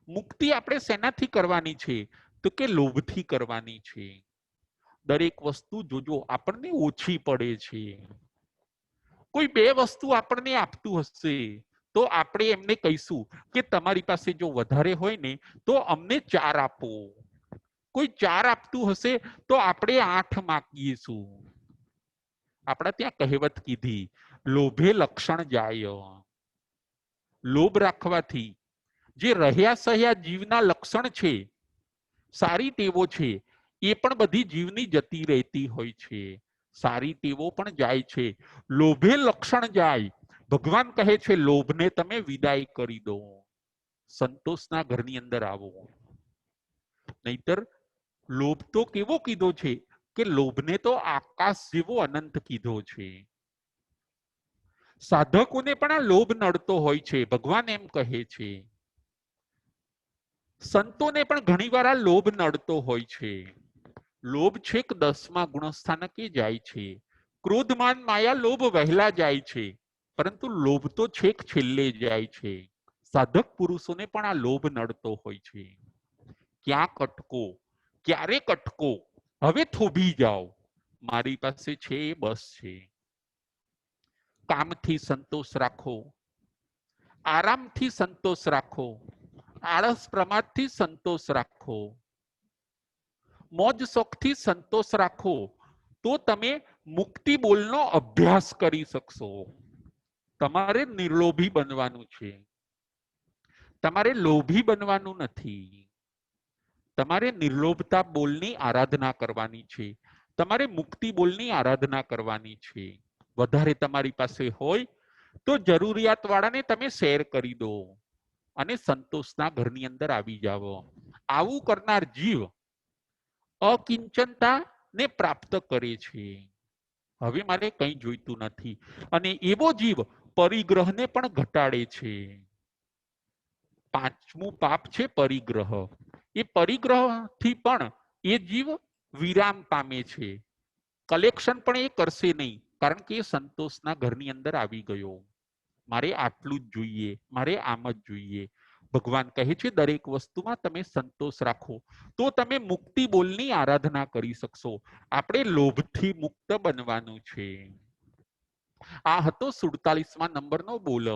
મુક્તિ આપણે શેનાથી કરવાની છે? તો કે લોભથી કરવાની છે. દરેક વસ્તુ જોજો આપણને ઓછી પડે છે. કોઈ 2 વસ્તુ આપણને આપતું હશે તો આપણે એમને કહીશું કે તમારી પાસે જો વધારે હોય ને તો અમને 4 આપો. કોઈ 4 આપતું હશે તો આપણે 8 માંગીશું. આપણા ત્યાં કહેવત કીધી, લોભે લક્ષણ જાય. લોભ રાખવાથી જે રહ્યા સહ્યા જીવના લક્ષણ છે, સારી ટેવો છે, એ પણ બધી જીવની જતી રહેતી હોય છે. સારી ટેવો પણ જાય છે. લોભે લક્ષણ જાય. ભગવાન કહે છે લોભને તમે વિદાય કરી દો. સંતોષના ઘરની અંદર આવો. નહીતર લોભ તો કેવો કીધો છે કે લોભને તો આકાશ જેવો અનંત કીધો છે. સાધકોને પણ આ લોભ નડતો હોય છે. ભગવાન એમ કહે છે. સંતોને પણ ઘણીવાર આ લોભ નડતો હોય છે. લોભ છેક 10મા ગુણસ્થાનકે જાય છે. ક્રોધ માન માયા લોભ વહેલા જાય છે, પરંતુ લોભ તો છેક છેલ્લે જાય છે. સાધક પુરુષોને પણ આ લોભ નડતો હોય છે. ક્યાં કટકો, ક્યારે કટકો, હવે થોભી જાઓ, મારી પાસે છે એ બસ છે. કામથી સંતોષ રાખો, આરામથી સંતોષ રાખો, આળસ પ્રમાદથી સંતોષ રાખો, મોજ શોખથી સંતોષ રાખો, તો તમે મુક્તિ બોલનો અભ્યાસ કરી શકશો. તમારે નિર્લોભી બનવાનું છે. તમારે લોભી બનવાનું નથી. તમારે નિર્લોભતા બોલની આરાધના કરવાની છે. તમારે મુક્તિ બોલની આરાધના કરવાની છે. વધારે તમારી પાસે હોય તો જરૂરિયાત વાળાને તમે શેર કરી દો અને સંતોષના ઘરની અંદર આવી જાઓ. આવું કરનાર જીવ અકિંચનતા ને પ્રાપ્ત કરે છે. હવે મારે કંઈ જોઈતું નથી. અને એવો જીવ પરિગ્રહને પણ ઘટાડે છે. પાંચમું પાપ છે પરિગ્રહ. એ પરિગ્રહથી પણ એ જીવ વિરામ પામે છે. કલેક્શન પણ એ કરશે નહીં, કારણ કે એ સંતોષના ઘરની અંદર આવી ગયો. મારે આટલું જ જોઈએ, મારે આમ જ જોઈએ. ભગવાન કહે છે દરેક વસ્તુમાં તમે સંતોષ રાખો તો તમે મુક્તિ બોલની આરાધના કરી શકશો. આપણે લોભથી મુક્ત બનવાનું છે. આ હતો 47મા નંબરનો બોલ.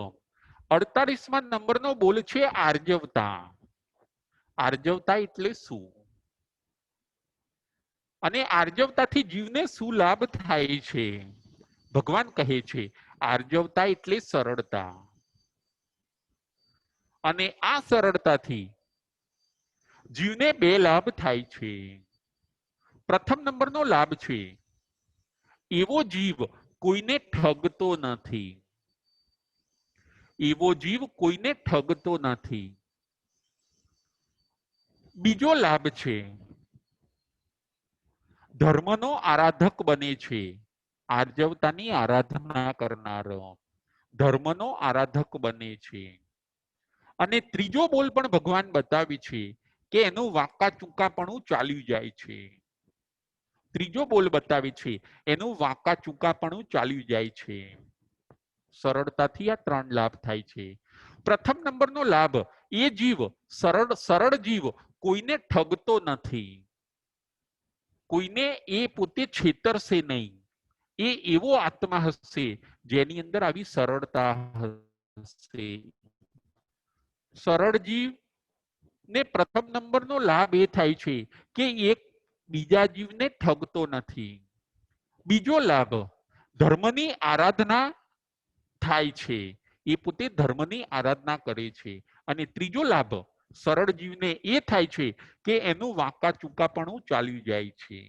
48મા નંબરનો બોલ છે આર્જવતા. આર્જવતા એટલે શું? અને આર્જવતાથી જીવને શું લાભ થાય છે? ભગવાન કહે છે આર્જવતા એટલે સરળતા. અને આ સરળતાથી જીવને બે લાભ થાય છે. પ્રથમ નંબરનો લાભ છે એવો જીવ કોઈને ઠગતો નથી. એવો જીવ કોઈને ઠગતો નથી. બીજો લાભ છે ધર્મનો આરાધક બને છે. આર્જવતાની આરાધના કરનારો ધર્મનો આરાધક બને છે. અને ત્રીજો બોલ પણ ભગવાન બતાવે છે કે એનું વાંકા ચૂકાપણું ચાલ્યું જાય છે. ત્રીજો બોલ બતાવે છે એનું વાંકા ચૂકાપણું ચાલ્યું જાય છે. સરળતાથી આ ત્રણ લાભ થાય છે. પ્રથમ નંબરનો લાભ, એ જીવ સરળ જીવ કોઈને ઠગતો નથી. કોઈને એ પોતે છેતરશે નહીં. એ એવો આત્મા હશે જેની અંદર આવી સરળતા હશે. સરળ જીવ ને પ્રથમ નંબરનો લાભ એ થાય છે કે એક બીજા જીવને ઠગતો નથી. બીજો લાભ, ધર્મની આરાધના થાય છે. એ પોતે ધર્મની આરાધના કરે છે. અને ત્રીજો લાભ સરળ જીવને એ થાય છે કે એનું વાંકા ચૂકાપણું ચાલ્યું જાય છે.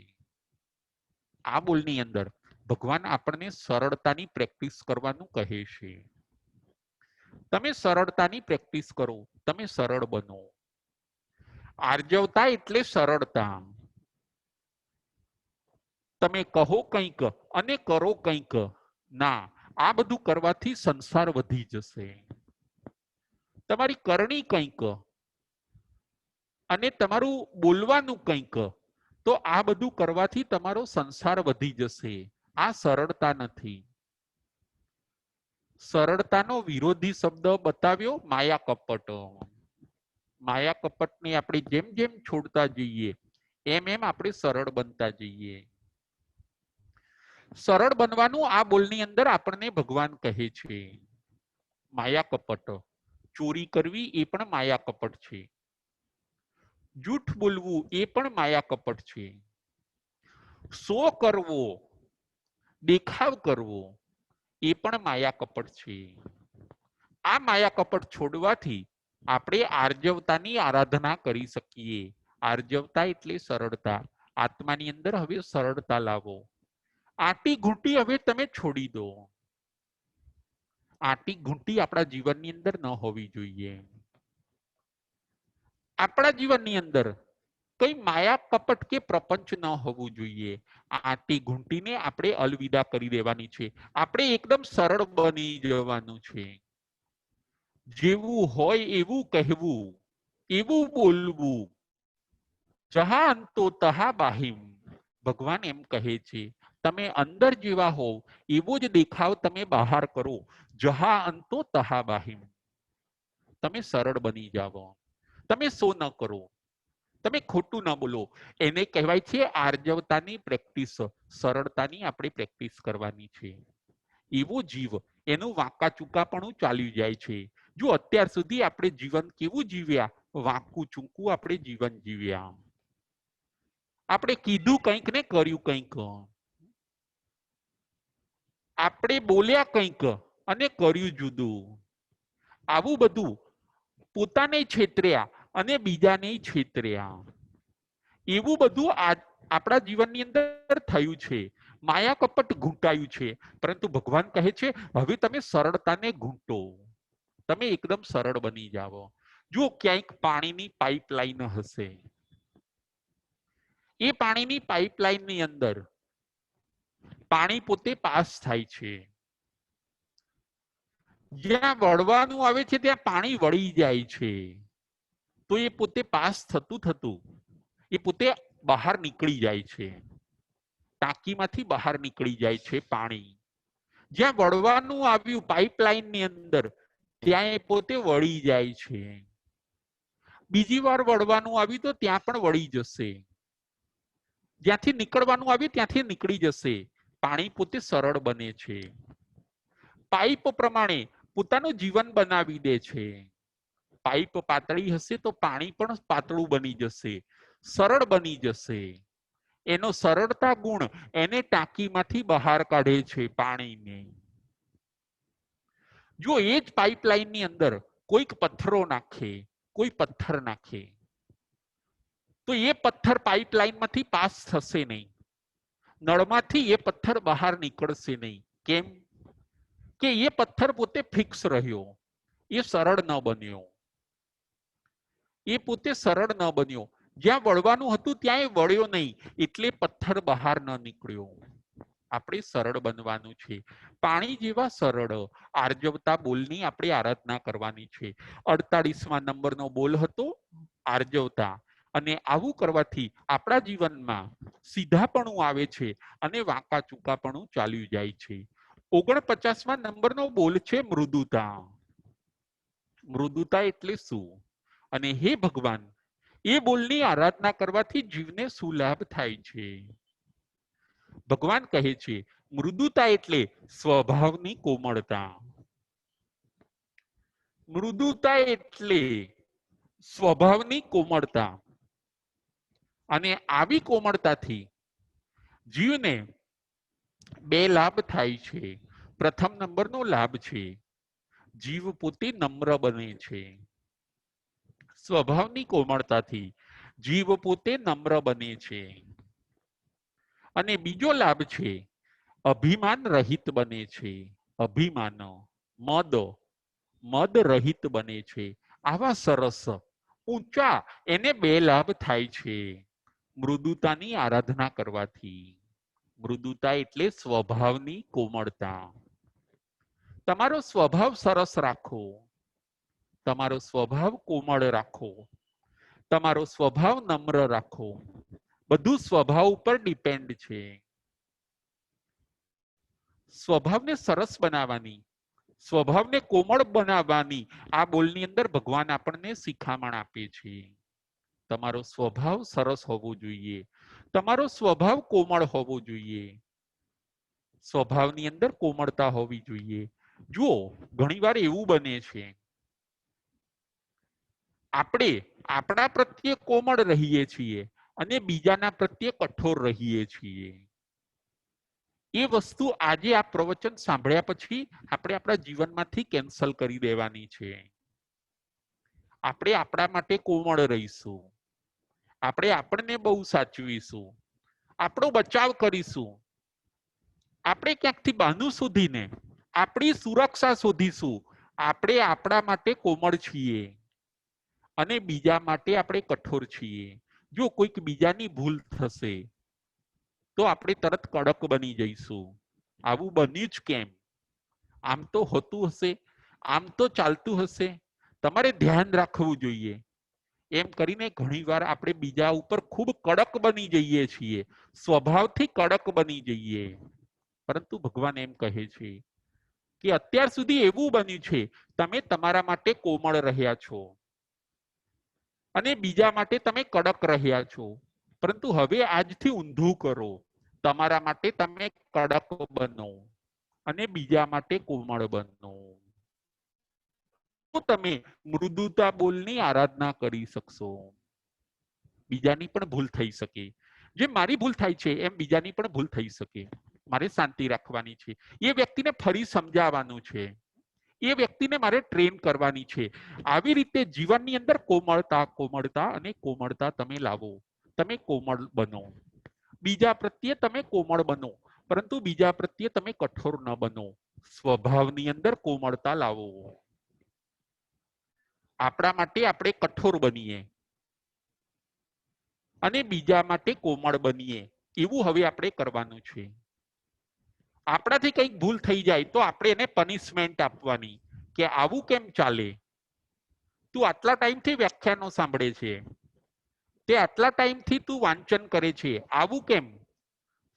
આ બોલની અંદર ભગવાન આપણને સરળતાની પ્રેક્ટિસ કરવાનું કહે છે. તમે સરળતાની પ્રેક્ટિસ કરો, તમે સરળ બનો. આર્જવતા એટલે સરળતા. તમે કહો કંઈક અને કરો કંઈક. ના, આ બધું કરવાથી સંસાર વધી જશે. તમારી કરણી કંઈક અને તમારું બોલવાનું કંઈક, તો આ બધું કરવાથી તમારો સંસાર વધી જશે. આ સરળતા નથી. સરળતાનો વિરોધી શબ્દ બતાવ્યો માયા કપટ. માયા કપટને આપણે જેમ જેમ છોડતા જઈએ એમ એમ આપણે સરળ બનતા જઈએ. સરળ બનવાનું આ બોલની અંદર આપણને ભગવાન કહે છે. માયા કપટ, ચોરી કરવી એ પણ માયા કપટ છે. જૂઠ બોલવું એ પણ માયા કપટ છે. શો કરવો, દેખાવ કરવો એ પણ માયા કપટ છે. આ માયા કપટ છોડવાથી આપણે આર્જવતાની આરાધના કરી શકીએ. આર્જવતા એટલે સરળતા. આત્માની અંદર હવે સરળતા લાવો. આટી ઘૂંટી હવે તમે છોડી દો. આટી ઘૂંટી આપણા જીવનની અંદર ન હોવી જોઈએ. આપણા જીવનની અંદર કઈ માયા કપટ કે પ્રપંચ ન હોવું જોઈએ. આટી ઘૂંટીને આપણે અલવિદા કરી દેવાની છે. આપણે એકદમ સરળ બની જવાનું છે. જેવું હોય એવું કહેવું, એવું બોલવું. જહા અંતો તહા બાહિમ. ભગવાન એમ કહે છે તમે અંદર જેવા હોવ એવો જ દેખાવ તમે બહાર કરો. જહા અંતો તહા બાહિમ. તમે સરળ બની જાઓ. તમે સો ન કરો, તમે ખોટું ન બોલો. એને કહેવાય છે આર્જવતાની પ્રેક્ટિસ. સરળતાની આપણે પ્રેક્ટિસ કરવાની છે. એવો જીવ એનું વાંકા ચૂકાપણું ચાલ્યું જાય છે. જો અત્યાર સુધી આપણે જીવન કેવું જીવ્યા, વાંકું ચૂકું આપણે જીવન જીવ્યા. આપણે કીધું કંઈક ને કર્યું કંઈક. આપણે બોલ્યા કંઈક અને કર્યું જુદું. આવું બધું પોતાને છેતર્યા અને બીજાને છેતર્યા, એવું બધું આપણા જીવનની અંદર થયું છે. માયા કપટ ઘૂંટાયું છે. પરંતુ ભગવાન કહે છે હવે તમે સરળતાને ઘૂંટો, તમે એકદમ સરળ બની જાઓ. જો ક્યાંક પાણીની પાઇપલાઇન હશે, એ પાણીની પાઇપલાઇનની અંદર પાણી પોતે પાસ થાય છે. જ્યાં વળવાનું આવે છે ત્યાં પાણી વળી જાય છે. તો એ પોતે પાસ થતું થતું એ પોતે બહાર નીકળી જાય છે. ટાંકીમાંથી બહાર નીકળી જાય છે પાણી. જ્યાં વળવાનું આવ્યું પાઇપલાઇનની અંદર ત્યાં એ પોતે વળી જાય છે. બીજી વાર વળવાનું આવ્યું તો ત્યાં પણ વળી જશે. જ્યાંથી નીકળવાનું આવ્યું ત્યાંથી નીકળી જશે. પાણી પોતે સરળ બને છે. પાઇપ પ્રમાણે પોતાનું જીવન બનાવી દે છે. પાઇપ પાતળી હશે તો પાણી પણ પાતળું બની જશે, સરળ બની જશે. એનો સરળતા ગુણ એને ટાંકીમાંથી બહાર કાઢે છે પાણીને. જો એ જ પાઇપલાઇનની અંદર કોઈક પથ્થરો નાખે, કોઈ પથ્થર નાખે, તો એ પથ્થર પાઇપલાઇનમાંથી પાસ થશે નહીં. નળમાંથી એ પથ્થર બહાર નીકળશે નહીં. કેમ? કે એ પથ્થર પોતે ફિક્સ રહ્યો, એ સરળ ન બન્યો. એ પોતે સરળ ન બન્યો. જ્યાં વળવાનું હતું ત્યાં એ વળ્યો નહીં, એટલે પથ્થર બહાર ન નીકળ્યો. આપણે સરળ બનવાનું છે. પાણી જેવા સરળ આર્જવતા બોલની આપણે આરાધના કરવાની છે. 48મા નંબરનો બોલ હતો આર્જવતા. અને આવું કરવાથી આપણા જીવનમાં સીધાપણું આવે છે અને વાંકા ચૂકાપણું ચાલ્યું જાય છે. 49મા નંબરનો બોલ છે મૃદુતા. મૃદુતા એટલે શું? અને હે ભગવાન, એ બોલની આરાધના કરવાથી જીવને શું લાભ થાય છે? ભગવાન કહે છે મૃદુતા એટલે સ્વભાવની કોમળતા. મૃદુતા એટલે સ્વભાવની કોમળતા. અને આવી કોમળતાથી જીવને બે લાભ થાય છે. પ્રથમ નંબરનો લાભ છે જીવ પોતે નમ્ર બને છે. સ્વભાવની કોમળતાથી જીવ પોતે નમ્ર બને છે. અને બીજો લાભ છે અભિમાન રહિત બને છે. અભિમાન, મદ રહિત બને છે. આવા સરસ ઊંચા એને બે લાભ થાય છે મૃદુતાની આરાધના કરવાથી. મૃદુતા એટલે સ્વભાવની કોમળતા. તમારો સ્વભાવ સરસ રાખો, તમારો સ્વભાવ કોમળ રાખો, તમારો સ્વભાવ નમ્ર રાખો. બધું સ્વભાવ ઉપર ડિપેન્ડ છે. સ્વભાવને સરસ બનાવવાની, સ્વભાવને કોમળ બનાવવાની આ બોલની અંદર ભગવાન આપણને શિખામણ આપે છે. તમારો સ્વભાવ સરસ હોવો જોઈએ, તમારો સ્વભાવ કોમળ હોવો જોઈએ, સ્વભાવની અંદર કોમળતા હોવી જોઈએ. જુઓ, ઘણીવાર એવું બને છે આપણે આપણા પ્રત્યે કોમળ રહીએ છીએ અને બીજાના પ્રત્યે કઠોર રહીએ છીએ. એ વસ્તુ આજે આ પ્રવચન સાંભળ્યા પછી આપણે આપણા જીવનમાંથી કેન્સલ કરી દેવાની છે. આપણે આપણા માટે કોમળ રહીશું, આપણે આપણને બહુ સાચવીશું, આપણો બચાવ કરીશું, આપણે ક્યાંકથી બહાનું શોધીને આપણી સુરક્ષા શોધીશું. આપણે આપણા માટે કોમળ છીએ અને બીજા માટે આપણે કઠોર છીએ. જો કોઈક બીજાની ભૂલ થશે તો આપણે તરત કડક બની જઈશું. આવું બન્યું જ કેમ? આમ તો હોતું હશે, આમ તો ચાલતું હશે, તમારે ધ્યાન રાખવું જોઈએ. એમ કરીને ઘણીવાર આપણે બીજા ઉપર ખૂબ કડક બની જઈએ છીએ, સ્વભાવથી કડક બની જઈએ. પરંતુ ભગવાન એમ કહે છે કે અત્યાર સુધી એવું બન્યું છે તમે તમારા માટે કોમળ રહ્યા છો અને બીજા માટે તમે કડક રહ્યા છો. પરંતુ હવે આજથી ઊંધું કરો, તમારા માટે તમે કડક બનો અને બીજા માટે કોમળ બનો. તો તમે મૃદુતા બોલની આરાધના કરી શકશો. બીજાની પણ ભૂલ થઈ શકે, જેમ મારી ભૂલ થાય છે એમ બીજાની પણ ભૂલ થઈ શકે. મારે શાંતિ રાખવાની છે, એ વ્યક્તિને ફરી સમજાવવાનું છે, એ વ્યક્તિને મારે ટ્રેન કરવાની છે. આવી રીતે જીવનની અંદર કોમળતા કોમળતા અને કોમળતા તમે લાવો. તમે કોમળ બનો. બીજા પ્રત્યે તમે કોમળ બનો, પરંતુ બીજા પ્રત્યે તમે કઠોર ન બનો. સ્વભાવની અંદર કોમળતા લાવો. આપણા માટે આપણે કઠોર બનીએ અને બીજા માટે કોમળ બનીએ, એવું હવે આપણે કરવાનું છે. આપણાથી કંઈક ભૂલ થઈ જાય તો આપણે એને પનિશમેન્ટ આપવાની કે આવું કેમ ચાલે, તું આટલા ટાઈમથી વ્યાખ્યાનો સાંભળે છે, તે આટલા ટાઈમથી તું વાંચન કરે છે, આવું કેમ,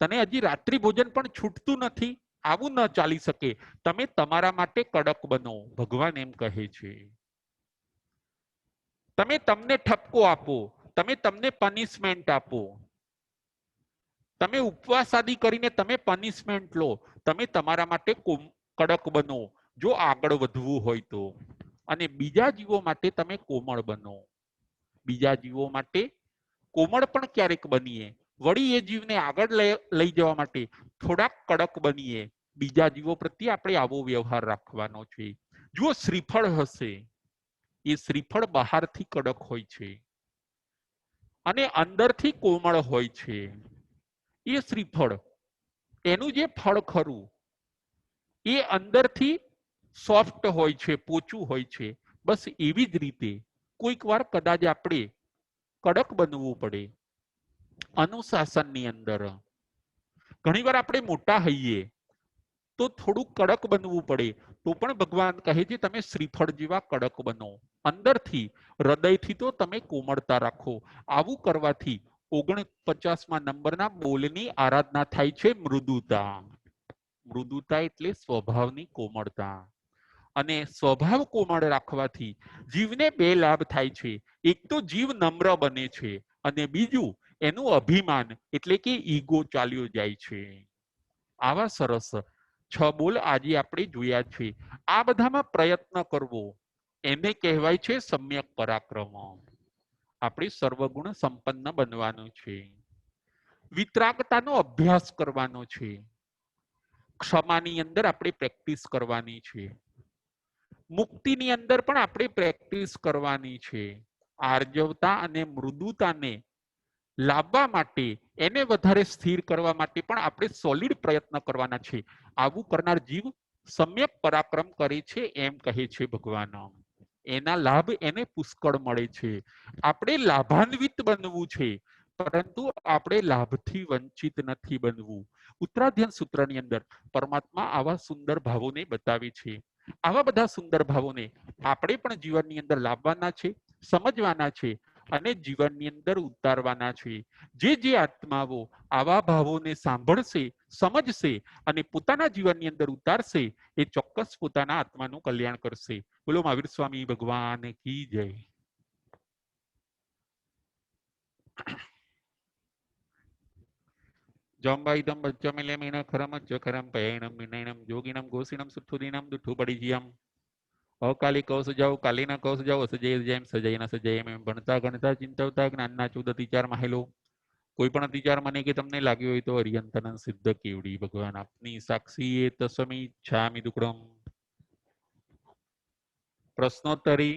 તને હજી રાત્રિ ભોજન પણ છૂટતું નથી, આવું ન ચાલી શકે. તમે તમારા માટે કડક બનો, ભગવાન એમ કહે છે. તમે તમને ઠપકો આપો, તમે તમને પનિશમેન્ટ આપો, તમે ઉપવાસ આદિ કરીને તમે પનિશમેન્ટ લો, તમે તમારા માટે કડક બનો જો આગળ વધવું હોય તો, અને બીજા જીવો માટે તમે કોમળ બનો. બીજા જીવો માટે કોમળ પણ ક્યારેક બનીએ, વળી એ જીવને આગળ લઈ જવા માટે થોડાક કડક બનીએ. બીજા જીવો પ્રત્યે આપણે આવો વ્યવહાર રાખવાનો છે. જો શ્રીફળ હશે, એ શ્રીફળ બહારથી કડક હોય છે અને અંદરથી કોમળ હોય છે. એ શ્રીફળ, એનું જે ફળ ખરું એ અંદરથી સોફ્ટ હોય છે, પોચું હોય છે. બસ એવી જ રીતે કોઈક વાર કદાચ આપણે કડક બનવું પડે અનુશાસનની અંદર. ઘણીવાર આપણે મોટા હઈએ તો થોડું કડક બનવું પડે, તો પણ ભગવાન કહે છે તમે શ્રીફળ જેવા કડક બનો. અંદરથી હૃદયથી તો તમે કોમળતા રાખો. આવું કરવાથી 49મા નંબરના બોલની આરાધના થાય છે, મૃદુતા. મૃદુતા એટલે સ્વભાવની કોમળતા. અને સ્વભાવ કોમળ રાખવાથી જીવને બે લાભ થાય છે. એક તો જીવ નમ્ર બને છે, અને બીજું એનું અભિમાન એટલે કે ઈગો ચાલ્યો જાય છે. આવા સરસ 6 બોલ આજે આપણે જોયા છે. આ બધામાં પ્રયત્ન કરવો, એને કહેવાય છે સમ્યક પરાક્રમ. આપણે સર્વગુણ સંપન્ન બનવાનું છે. વિતરાગતાનો અભ્યાસ કરવાનો છે. ક્ષમાની અંદર આપણે પ્રેક્ટિસ કરવાની છે. મુક્તિની અંદર પણ આપણે પ્રેક્ટિસ કરવાની છે. આર્જવતા અને મૃદુતાને લાવવા માટે, એને વધારે સ્થિર કરવા માટે પણ આપણે સોલિડ પ્રયત્ન કરવાના છે. આવું કરનાર જીવ સમ્યક પરાક્રમ કરે છે, એમ કહે છે ભગવાન. એના લાભ એને પુષ્કળ મળે છે. આપણે લાભાન્વિત બનવું છે, પરંતુ આપણે લાભથી વંચિત નથી બનવું. ઉત્તરાધ્યન સૂત્રની અંદર પરમાત્મા આવા સુંદર ભાવોને બતાવે છે. આવા બધા સુંદર ભાવોને આપણે પણ જીવનની અંદર લાવવાના છે, સમજવાના છે અને જીવનની અંદર ઉતારવાના છે. જે આત્માઓ આવા ભાવોને સાંભળશે, સમજશે અને પોતાના જીવનની અંદર ઉતારશે, એ ચોક્કસ પોતાના આત્માનું કલ્યાણ કરશે. બોલો મહાવીર સ્વામી ભગવાન કી જય. જંબાઈદમ બચ્ચમિલે મીન ખરમ ચખરમ પયણમ વિનયનમ જોગિનમ ગોસિનમ સુઠુદિનમ દુઠુ પડિજિયમ અકાલી કૌસ જાઓ કાલીના કૌસ જાઓ અસજય જેમ સજયના સજય એમ ભણતા ગણતા ચિંતવતા જ્ઞાનના 14 અતિચાર માહેલો. કોઈ પણ અતિચાર મને કે તમને લાગ્યો હોય તો અરિયંતન સિદ્ધ કેવડી ભગવાન આપની સાક્ષી એ તસ્મી ઈચ્છામિ દુક્કડમ. પ્રશ્નોત્તરી.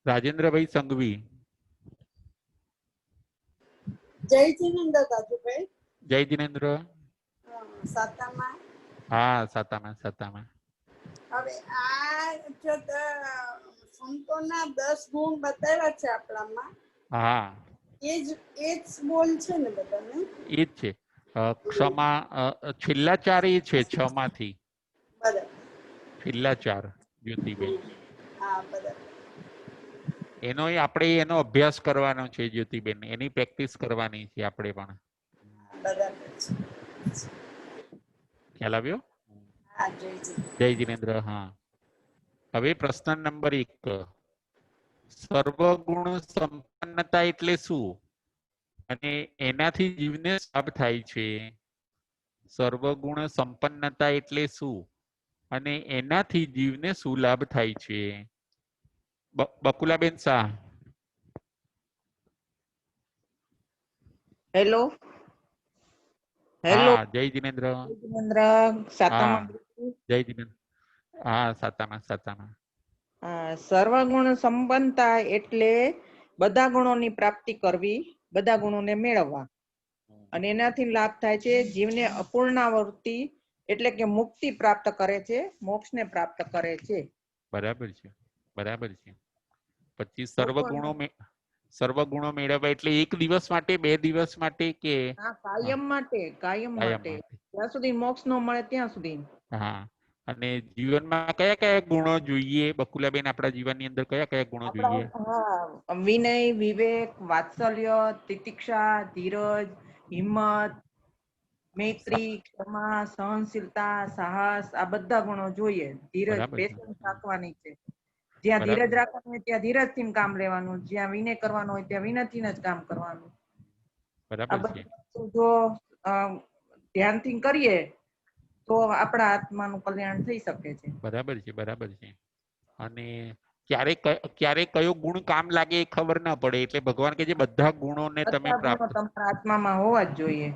રાજેન્દ્રભાઈ સંઘવી. જય જીનેન્દ્ર દાદુભાઈ. જય જીનેન્દ્ર. સાતામાં. હા, સાતામાં. હવે આ જો સંતોના 10 ગુણ બતાવ્યા છે આપણામાં. હા, એ જ બોલ છે ને બધાને? એ જ છે. ક્ષમા છેલ્લા 4 એ છે 6 માંથી. બરાબર. છેલ્લા 4 જ્યોતિબેન. હા, બરાબર. એનો અભ્યાસ કરવાનો છે જ્યોતિબેન, એની પ્રેક્ટિસ કરવાની છે આપણે પણ. બરાબર છે. ખ્યાલ આવ્યો? હા, જય જીનેન્દ્ર. હા, હવે પ્રશ્ન નંબર 1. સર્વગુણ સંપન્નતા એટલે શું અને એનાથી જીવને લાભ થાય છે? સર્વગુણ સંપન્નતા એટલે શું અને એનાથી જીવને શું લાભ થાય છે? બકુલાબેન શાહ. હેલો હેલો હા, જય જિનેન્દ્ર. જીનેન્દ્ર હા, સાતામાં જય જિનેન્દ્ર. હા, સાતામાં સાતામાં. સર્વગુણ સંપન્નતા એટલે બધા ગુણોની પ્રાપ્તિ કરવી, બધા ગુણોને મેળવવા અને એનાથી લાભ થાય છે જીવને અપૂર્ણાવૃત્તિ એટલે કે મુક્તિ પ્રાપ્ત કરે છે, મોક્ષને પ્રાપ્ત કરે છે. બરાબર છે, બરાબર છે. પછી લોકોના સર્વગુણો મેળવવા એટલે એક દિવસ માટે, 2 દિવસ માટે કે કાયમ માટે, કાયમ કાયમ માટે, માટે? જ્યાં સુધી મોક્ષ ન મળે ત્યાં સુધી. હા. અને જીવનમાં કયા કયા ગુણો જોઈએ બકુલાબેન? આપણા જીવનની અંદર કયા કયા ગુણો જોઈએ? આપણા વિનય, વિવેક, વાત્સલ્ય, તિતિક્ષા, ધીરજ, હિંમત, મૈત્રી, ક્ષમા, સહનશીલતા, સાહસ, આ બધા ગુણો જોઈએ. ધીરજ, બરાબર છે, પેશન્સ રાખવાની છે. જ્યાં બરાબર, ધીરજ રાખવાનું હોય ત્યાં ધીરજથી કામ લેવાનું, જ્યાં વિનય કરવાનો હોય ત્યાં વિનયથી જ કામ કરવાનું. આ બરાબર છે, બધી વસ્તુ જો ધ્યાનથી કરીએ તો આપણા આત્માનું કલ્યાણ થઈ શકે છે. બરાબર છે, બરાબર છે. અને ક્યારે કયો ગુણ કામ લાગે એ ખબર ના પડે, એટલે ભગવાન કે જે બધા ગુણોને તમે બધા ગુણો પ્રાપ્ત. તમારા આત્મામાં હોવા જ જોઈએ.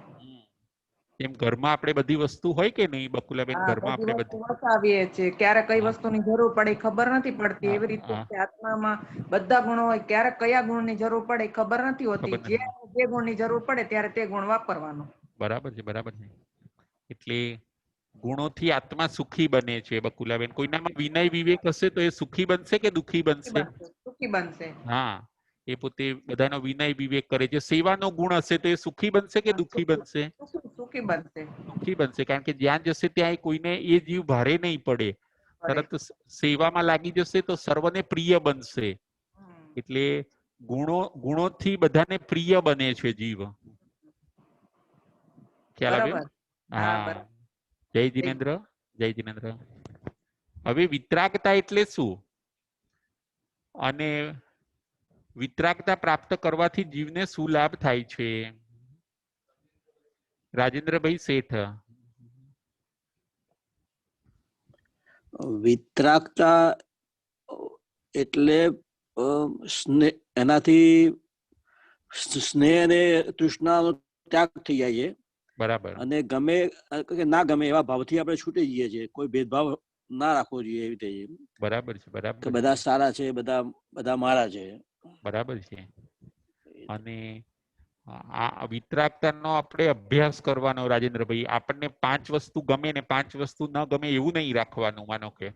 એમ ઘરમાં આપણે બધી વસ્તુ હોય કે નહીં બકુલાબેન? હા, ઘરમાં બધી આપણે વસ્તુ વસાવીએ છીએ, ક્યારે કઈ હા, વસ્તુની જરૂર પડે એ ખબર નથી પડતી. હા, એવી રીતે હા, આત્મામાં બધા ગુણો હોય, ક્યારે કયા ગુણની જરૂર પડે એ ખબર નથી હોતી. ખબર નથી. જે ગુણની જરૂર પડે ત્યારે તે ગુણ વાપરવાનો. બરાબર છે, બરાબર છે. એટલે ગુણોથી આત્મા સુખી બને છે બકુલાબેન. કોઈનામાં વિનય વિવેક હશે તો એ સુખી બનશે કે દુખી બનશે? સુખી બનશે. હા, એ પોતે બધાનો વિનય વિવેક કરે છે. સેવાનો ગુણ હશે તો એ સુખી બનશે કે દુખી બનશે? સુખી બનશે. સુખી બનશે, કારણ કે જ્યાં જશે ત્યાં કોઈને એ જીવ ભારે નહીં પડે. તરત સેવામાં લાગી જશે તો સર્વને પ્રિય બનશે. એટલે ગુણોથી બધાને પ્રિય બને છે જીવ. ખ્યાલ આવ્યો? બરાબર. હા, હા. બરાબર. જય જિનેન્દ્ર, જય જિનેન્દ્ર. હવે વિતરાગતા એટલે શું? અને વિતરાગતા પ્રાપ્ત કરવાથી જીવને શું લાભ થાય છે? રાજેન્દ્રભાઈ શેઠ. વિતરાગતા એટલે એનાથી સ્નેહ અને તૃષ્ણાનો ત્યાગ થઈ જાય છે. બરાબર. અને ગમે કે ના ગમે એવા ભાવથી આપણે છૂટી જઈએ છીએ. કોઈ ભેદભાવ ના રાખવો જોઈએ એવી રીતે. બરાબર છે, બરાબર કે બધા સારા છે, બધા મારા છે. બરાબર છે. અને આ વિતરાગતાનો આપણે અભ્યાસ કરવાનો રાજેન્દ્રભાઈ. આપણને 5 વસ્તુ ગમે ને 5 વસ્તુ ન ગમે એવું નહીં રાખવાનું. માનો કે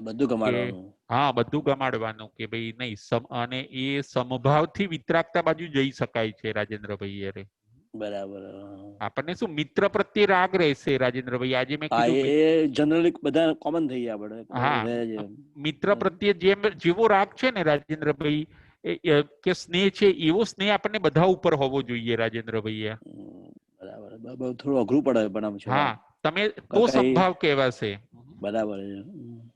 બધું ગમાડવાનું. હા, બધું ગમાડવાનું કે ભાઈ નહીં. અને એ સમભાવથી વિતરાગતા બાજુ જઈ શકાય છે રાજેન્દ્રભાઈ. અરે બરાબર. આપણને શું મિત્ર પ્રત્યે રાગ રહેશે રાજેન્દ્રભાઈ? આજે મેં હા, કીધું એ જનરલી બધા કોમન થઈ ગયા આપણે. હા, મિત્ર પ્રત્યે જેવો રાગ છે ને રાજેન્દ્રભાઈ, કે સ્નેહ છે, એવો સ્નેહ આપણને બધા ઉપર હોવો જોઈએ રાજેન્દ્રભાઈ. બરાબર. થોડું અઘરું પડે પણ હા, તમે તો સંભાવ કહેવાશે. બરાબર.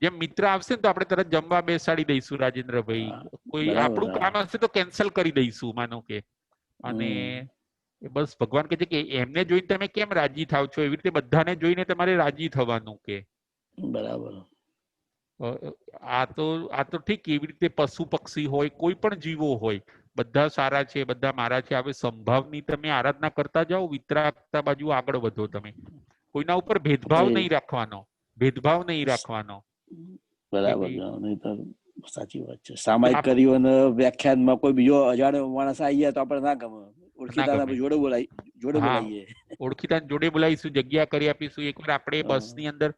જેમ મિત્ર આવશે ને તો આપણે તરત જમવા બેસાડી દઈશું રાજેન્દ્રભાઈ. કોઈ આપણું કામ હશે તો કેન્સલ કરી દઈશું, માનો કે. અને બસ ભગવાન કહે છે કે એમને જોઈને તમે કેમ રાજી થાવ છો, એવી રીતે બધાને જોઈને તમારે રાજી થવાનું કે. બરાબર. આ તો ઠીક. એવી રીતે પશુ પક્ષી હોય, કોઈ પણ જીવો હોય, બધા સારા છે, બધા મારા છે. હવે સંભાવની તમે આરાધના કરતા જાઓ, વિતરાગતા બાજુ આગળ વધો. તમે કોઈના ઉપર ભેદભાવ નહીં રાખવાનો, ભેદભાવ નહીં રાખવાનો. બરાબર. સાચી વાત છે. સામાયિક કર્યું અને વ્યાખ્યાનમાં કોઈ બીજો અજાણ્યો માણસ આવી જાય તો આપણે ના ગમે. ઓળખીતા જોડે બોલાવીએ. ઓળખીતા જોડે બોલાવીશું, જગ્યા કરી આપીશું. એકવાર આપણે બસ ની અંદર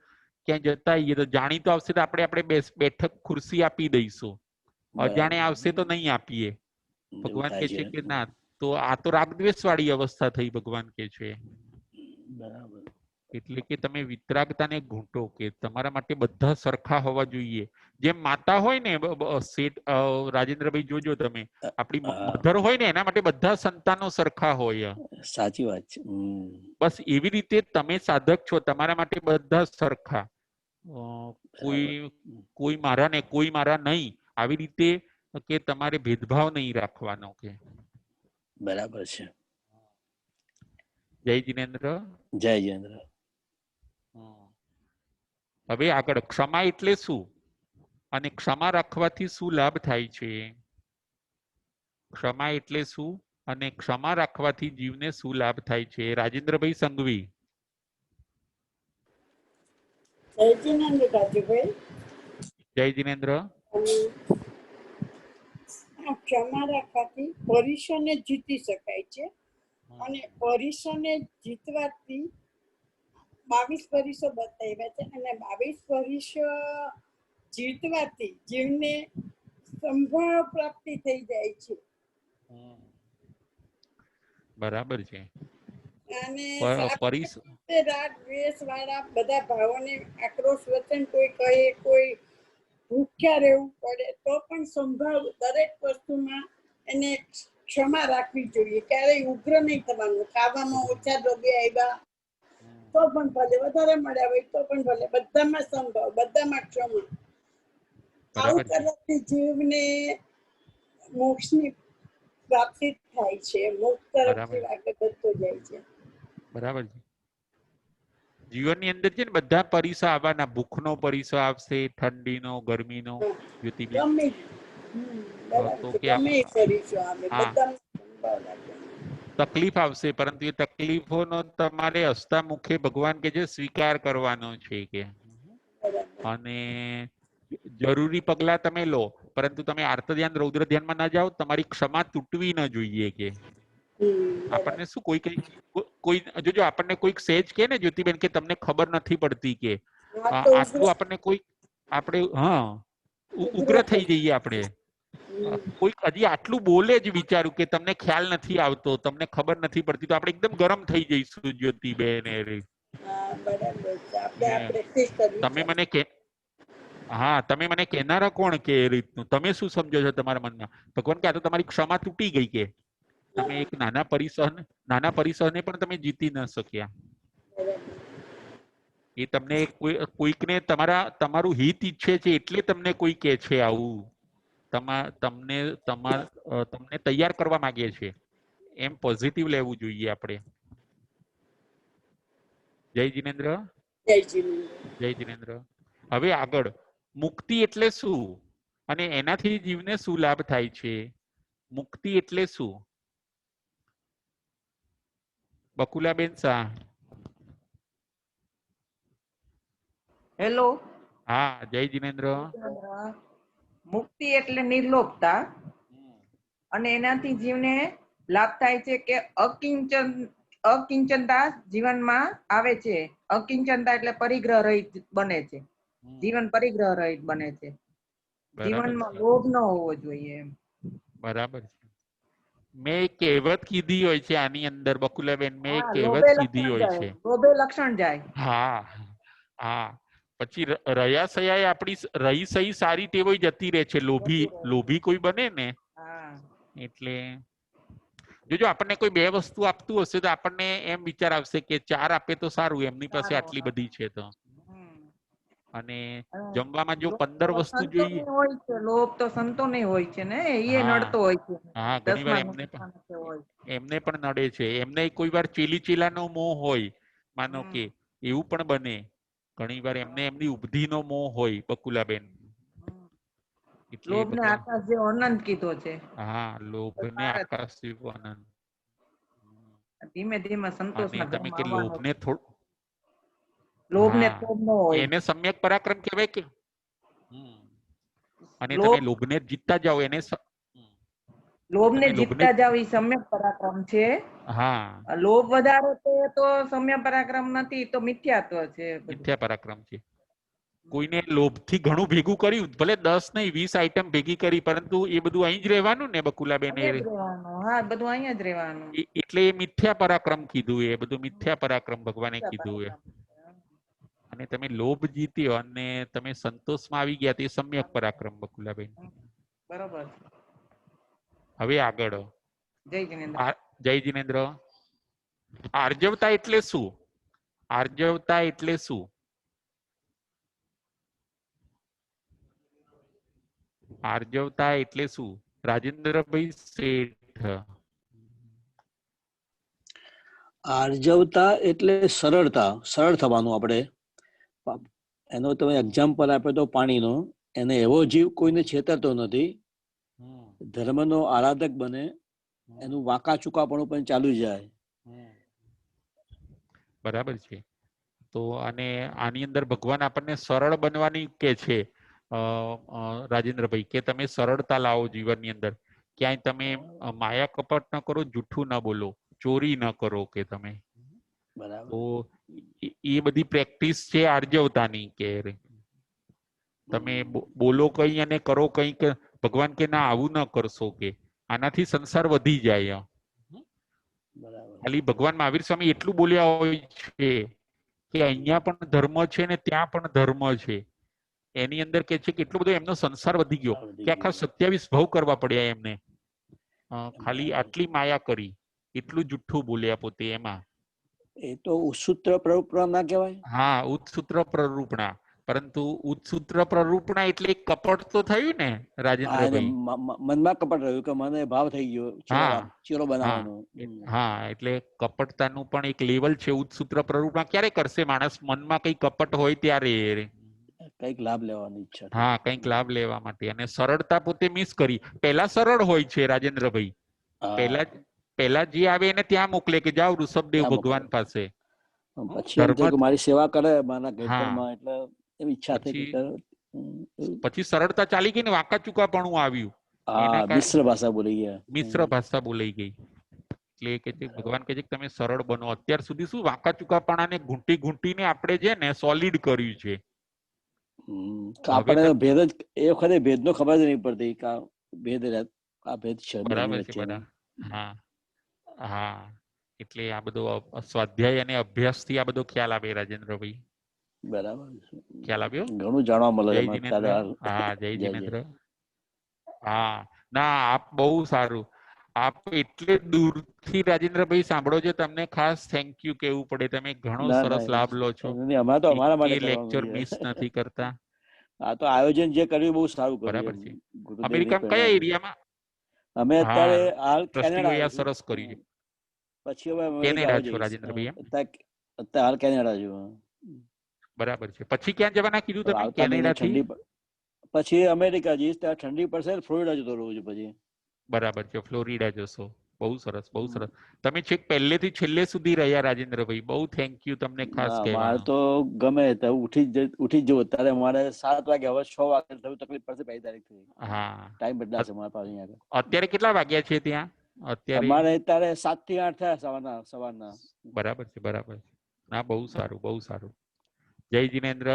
ક્યાંય જતા આવીએ તો જાણીતો આવશે તો આપણે બેઠક ખુરશી આપી દઈશું. અજાણે આવશે તો નહીં આપીએ. ભગવાન કે છે કે ના. તો આ તો રાગદ્વેષ વાળી અવસ્થા થઈ. ભગવાન કે છે બરાબર. એટલે કે તમે વિતરાગતાને ઘૂંટો કે તમારા માટે બધા સરખા હોવા જોઈએ. જેમ માતા હોય ને શેઠ રાજેન્દ્રભાઈ, જોજો તમે, આપણી મધર હોય ને એના માટે બધા સંતાનો સરખા હોય. સાચી વાત છે. બસ એવી રીતે તમે સાધક છો, તમારા માટે બધા સરખા. કોઈ મારા ને કોઈ મારા નહીં, આવી રીતે કે તમારે ભેદભાવ નહીં રાખવાનો કે. બરાબર છે. જય જિનેન્દ્ર. જય જિનેન્દ્ર. હવે આગળ ક્ષમા એટલે શું અને ક્ષમા રાખવાથી શું લાભ થાય છે? ક્ષમા એટલે શું અને ક્ષમા રાખવાથી જીવને શું લાભ થાય છે? રાજેન્દ્રભાઈ સંઘવી. જયજીનંદ કાજુભાઈ. જય જીનેન્દ્ર. ક્ષમા રાખવાથી પરીક્ષાને જીતી શકાય છે અને પરીક્ષાને જીતવાથી 22 પરીક્ષો બતાવ્યા છે અને 22 પરીક્ષો જીતવાથી જીવને સંભાળ પ્રાપ્તિ થઈ જાય છે બરાબર છે. અને પરીક્ષ રાગ દ્વેષ વાળા બધા ભાવોને આક્રોશ વચન કોઈ કહે, કોઈ ભૂખ્યા રહેવું પડે તો પણ સંભાળ દરેક વસ્તુમાં એને ક્ષમા રાખવી જોઈએ. ક્યારેય ઉગ્ર નહીં થવાનું. ખાવામાં ઓછા રોગે આવ્યા તો પણ ભલે, વધારે મળ્યા હોય તો પણ ભલે, બધામાં સંભાવ, બધામાં ક્ષમા. આવું બરાબર છે. કરવાથી જીવને મોક્ષની પ્રાપ્તિ થાય છે. મોક્ષ તરફ બરાબર જીવ આગળ વધતો જાય છે. બરાબર છે. જીવનની અંદર છે ને બધા પરીક્ષા આવવાના. ભૂખનો પરીક્ષા આવશે, ઠંડીનો, ગરમીનો. જ્યોતિબેન ગમે બરાબર તો છે. કે ગમે એ કરીશું અમે હા બધામાં સંભાવ રાખે. તકલીફ આવશે, પરંતુ એ તકલીફોનો તમારે હસતા મુખે ભગવાન કે છે સ્વીકાર કરવાનો છે કે. બરાબર. અને જરૂરી પગલા તમે લો, પરંતુ તમે આર્ત ધ્યાન, રૌદ્ર ધ્યાનમાં ના જાઓ. તમારી ક્ષમા તૂટવી ન જોઈએ કે. બરાબર. આપણને શું કોઈ જોજો, આપણને કોઈક સહેજ કે ને જ્યોતિબેન કે તમને ખબર નથી પડતી કે હા તો આટલું આપણને કોઈ આપણે ઉગ્ર થઈ જઈએ આપણે. કોઈક હજી આટલું બોલે જ વિચારું કે તમને ખ્યાલ નથી આવતો, તમને ખબર નથી પડતી, તો આપણે એકદમ ગરમ થઈ જઈશું જ્યોતિબેન. હા બરાબર છે. આપણે આ પ્રેક્ટિસ કરવી તમે છે. મને કે હા, તમે મને કહેનારા કોણ કે એ રીતનું? તમે શું સમજો છો તમારા મનમાં? ભગવાન કે આ તો તમારી ક્ષમા તૂટી ગઈ કે. તમે એક નાના પરિસરને પણ તમે જીતી ન શક્યા. એ તમને કોઈકને તમારું હિત ઈચ્છે છે એટલે તમને કોઈ કહે છે આવું. તમને તૈયાર કરવા માંગે છે. એમ પોઝિટિવ લેવું જોઈએ આપણે. જય જીનેન્દ્ર. જય જીનેન્દ્ર. હવે આગળ, મુક્તિ એટલે શું અને એનાથી જીવને શું લાભ થાય છે? મુક્તિ એટલે શું? બકુલાબેન શાહ. હેલો. હા, જય જીનેન્દ્ર. મુક્તિ એટલે નિર્લોભતા અને એનાથી જીવને લાભ થાય છે કે અકિંચનતા જીવનમાં આવે છે. અકિંચનતા એટલે પરિગ્રહ રહિત બને છે. જીવન પરિગ્રહ રહિત બને છે. બરાબર જીવનમાં છે. લોભ ન હોવો જોઈએ એમ. બરાબર છે. મેં એક કહેવત કીધી હોય છે આની અંદર બકુલાબેન, મેં એક હા, કહેવત લોભે કીધી લક્ષણ હોય જાય, છે. લોભે લક્ષણ જાય. હા હા. પછી રહ્યા સયા આપણી રહી સહી સારી ટેવો જતી રહે છે. લોભી કોઈ બને ને હા. એટલે જોજો, આપણને કોઈ બે વસ્તુ આપતું હશે તો આપણને એમ વિચાર આવશે કે 4 આપે તો સારું, એમની પાસે આટલી બધી છે તો. અને જમવામાં જો 15 વસ્તુ સંતો જોઈએ. હોય છે, લોભ તો સંતો ને હોય છે ને, એ હા નડતો હોય છે. હા, ઘણી વાર 10મા ગુણમાં હોય. એમને પણ નડે છે. એમને કોઈ વાર ચીલાનો મોહ હોય, માનો હમ. કે એવું પણ બને. ઘણી વાર એમને એમની ઉપધિનો મોહ હોય બકુલાબેન. એટલે લોભ ને ભગવાન આકાશ જેવો અનંત કીધો છે. હા, લોભ ને આકાશ જેવો આનંદ. ધીમે ધીમે અને સંતોષના તમે ઘરમાં કે આવવાનો લોભને છે. લોભને હા, થોભ ન હોય. એને સમ્યક પરાક્રમ કહેવાય કે. અને તમે લોભ લોભને જીતતા જાઓ એને લોભને તમે લોભને જીતતા જાવ એ સમ્યક પરાક્રમ છે. હા, લોભ વધારે તો સમ્યક પરાક્રમ નથી, તો મિથ્યાત્વ છે બધું. મિથ્યા પરાક્રમ છે. કોઈને લોભથી ઘણું ભેગું કર્યું, ભલે 10 નહીં 20 આઈટમ ભેગી કરી, પરંતુ એ બધું અહીં જ રહેવાનું ને બકુલાબેન. અહીંયા જ રહેવાનું. હા, બધું અહીંયા જ રહેવાનું. એટલે એ મિથ્યા પરાક્રમ કીધું. એ બધું મિથ્યા પરાક્રમ ભગવાને મિથ્યા કીધું. પરાક્રમ. અને તમે લોભ જીત્યો અને તમે સંતોષમાં આવી ગયા, તે સમ્યક પરાક્રમ બકુલાબેન. બરોબર. હવે આગળ, જય જિનેન્દ્ર. જય જીનેન્દ્ર. આર્જવતા એટલે શું? આર્જવતા એટલે શું? આર્જવતા એટલે શું? રાજેન્દ્રભાઈ શેઠ. આર્જવતા એટલે સરળતા, સરળ થવાનું. આપણે એનો તમે એક્ઝામ્પલ આપે તો પાણીનો. એને એવો જીવ કોઈને છેતરતો નથી, ધર્મનો આરાધક બને, એનું વાંકા ચૂકાપણું પણ ચાલુ જાય. બરાબર છે. તો અને આની અંદર ભગવાન આપણને સરળ બનવાની કે છે રાજેન્દ્રભાઈ, કે તમે સરળતા લાવો જીવનની અંદર. ક્યાંય તમે માયા કપટ ન કરો, જૂઠું ન બોલો, ચોરી ન કરો કે તમે. બરાબર. તો એ બધી પ્રેક્ટિસ છે આર્જવતાની કે તમે બોલો કઈ અને કરો કઈક. ભગવાન કે ના આવું ન કરશો કે આનાથી સંસાર વધી જાય. બરાબર. ખાલી ભગવાન મહાવીર સ્વામી એટલું બોલ્યા હોય છે કે અહીંયા પણ ધર્મ છે ને ત્યાં પણ ધર્મ છે. એની અંદર કે છે કે એટલો બધો એમનો સંસાર વધી ગયો કે આખા 27 ભવ કરવા પડ્યા એમને. ખાલી આટલી માયા કરી, એટલું જુઠ્ઠું બોલ્યા પોતે એમાં. એ તો ઉત્સૂત્ર પ્રરૂપણા ના કહેવાય? હા, ઉત્સૂત્ર પ્રરૂપણા. પરંતુ ઉત્સૂત્ર પ્રરૂપણા એટલે કપટ તો થયું ને રાજેન્દ્રભાઈ. મનમાં કપટ રહ્યું કે મને ભાવ થઈ ગયો ચીરો બનાવવાનો. હા, એટલે કપટતાનું પણ એક લેવલ છે. ઉત્સૂત્ર પ્રરૂપણા ક્યારે કરશે માણસ? મનમાં કઈ કપટ હોય ત્યારે, કઈક લાભ લેવાની ઈચ્છા. હા, કઈક લાભ લેવા માટે. અને સરળતા પોતે મિસ કરી. પહેલા સરળ હોય છે રાજેન્દ્રભાઈ. પહેલા જે આવે એને ત્યાં મોકલે કે જાઓ ઋષભદેવ ભગવાન પાસે. પછી એમ થાય કે મારી સેવા કરે મારા ઘેટમાં, એટલે એવી ઈચ્છા થઈ કે પછી સરળતા ચાલી ગઈ ને વાંકા ચૂકાપણું આવ્યું. મિશ્ર ભાષા બોલી ગયા. મિશ્ર ભાષા બોલાઈ ગઈ. એટલે કે છે ભગવાન કહે છે કે તમે સરળ બનો. અત્યાર સુધી શું વાંકા ચૂકાપણાને ઘૂંટી ઘૂંટીને આપણે છે ને સોલિડ કર્યું છે. આપણે ભેદ જ એ વખતે ભેદ નો ખબર જ નહીં પડતી કે ભેદ આ ભેદ છે. બરાબર છે. હા હા, એટલે આ બધો સ્વાધ્યાય અને અભ્યાસ થી આ બધો ખ્યાલ આવે રાજેન્દ્રભાઈ. બરાબર, ખ્યાલ આવ્યો? ઘણું જાણવા મળે. જય જિનેન્દ્ર. હા, જય જિનેન્દ્ર. હા, ના આપ બહુ સારું. આપ એટલે દૂરથી રાજેન્દ્રભાઈ સાંભળો છો, તમને ખાસ થેન્ક યુ કેવું પડે. તમે ઘણો સરસ લાભ લો છો. લેક્ચર મિસ નથી કરતા. આ તો આયોજન જે કર્યું બહુ સારું કર્યું. બરાબર છે. અમેરિકામાં કયા એરિયામાં? અમે અત્યારે હાલ કેનેડા સરસ કર્યું. પછી હવે કેનેડા છો રાજેન્દ્રભાઈ? અત્યારે હાલ કેનેડા છું. બરાબર છે. પછી ક્યાં જવાના કીધું તમે? કેનેડા થી પછી અમેરિકા જઈશ. ત્યાં ઠંડી પડશે, ફ્લોરિડા જતો રહું છું પછી. બરાબર છે, ફ્લોરિડા જશો. બહુ સરસ, બહુ સરસ. તમે છેક પહેલેથી છેલ્લે સુધી રહ્યા રાજેન્દ્રભાઈ. બહુ થેન્ક યુ તમને ખાસ કહેવાનું. મારે તો ગમે તો ઉઠી જ જવું. અત્યારે મારે 7 વાગે, હવે 6 વાગે થયું તકલીફ પડશે. 2 તારીખથી હા, ટાઈમ બદલાશે મારા પાસે અહીંયા. અત્યારે કેટલા વાગ્યા છે ત્યાં? અત્યારે અમારે અત્યારે 7 થી 8 થયા સવારના. બરાબર છે, બરાબર છે. ના, બહુ સારું, બહુ સારું. જય જિનેન્દ્ર.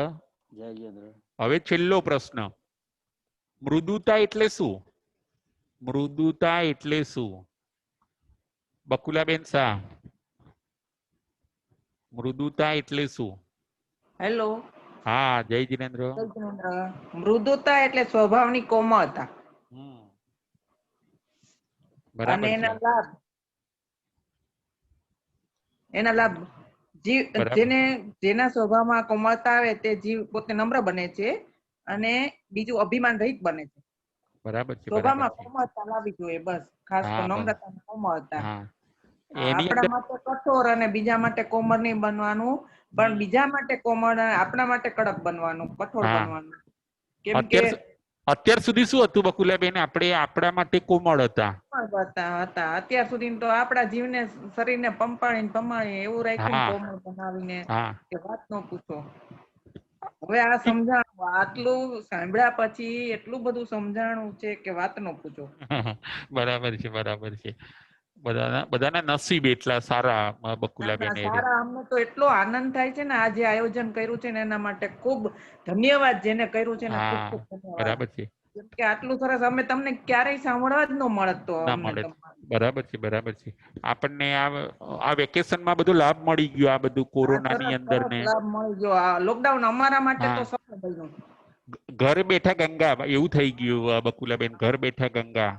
જય જિનેન્દ્ર. હવે છેલ્લો પ્રશ્ન. મૃદુતા એટલે શું? મૃદુતા એટલે શું? બકુલાબેન શાહ, મૃદુતા એટલે શું? હેલો. હા, જય જિનેન્દ્ર. મૃદુતા એટલે સ્વભાવની કોમળતા. અને એના લાભ જેના સ્વભાવમાં કોમળતા આવે તે જીવ પોતે નમ્ર બને છે અને બીજું અભિમાન રહિત બને છે. બરાબર છે. સ્વભાવમાં કોમળતા લાવવી જોઈએ, બસ. ખાસ તો નમ્રતા અને કોમળતા. આપણા માટે કઠોર અને બીજા માટે કોમળ નહીં બનવાનું, પણ બીજા માટે કોમળ અને આપણા માટે કડક બનવાનું, કઠોર બનવાનું. કેમ કે અત્યાર સુધી શું હતું બકુલાબેન? આપણે આપણા માટે કોમળ હતા. અત્યાર સુધી તો આપણા જીવને, શરીરને પંપાળી એવું રાખ્યું કોમળ બનાવીને કે વાત ન પૂછો. હવે આ સમજાણું, આટલું સાંભળ્યા પછી એટલું બધું સમજાણું છે કે વાત ન પૂછો. બરાબર છે, બરાબર છે. બધાના નસીબ એટલા સારા બકુલાબેન. અમને તો એટલો આનંદ થાય છે ને, આ જે આયોજન કર્યું છે ને એના માટે ખૂબ ધન્યવાદ. જેને કર્યું છે ને ખૂબ ખૂબ ધન્યવાદ. બરાબર છે. કેમ કે આટલું સરસ અમે તમને ક્યારેય સાંભળવા જ ન મળત. તો બરાબર છે, બરાબર છે. આપણને આ વેકેશનમાં બધું લાભ મળી ગયો. આ બધું કોરોનાની અંદર ને લાભ મળી ગયો. લોકડાઉન અમારા માટે તો સફળ બન્યું. ઘર બેઠા ગંગા એવું થઈ ગયું બકુલાબેન. ઘર બેઠા ગંગા.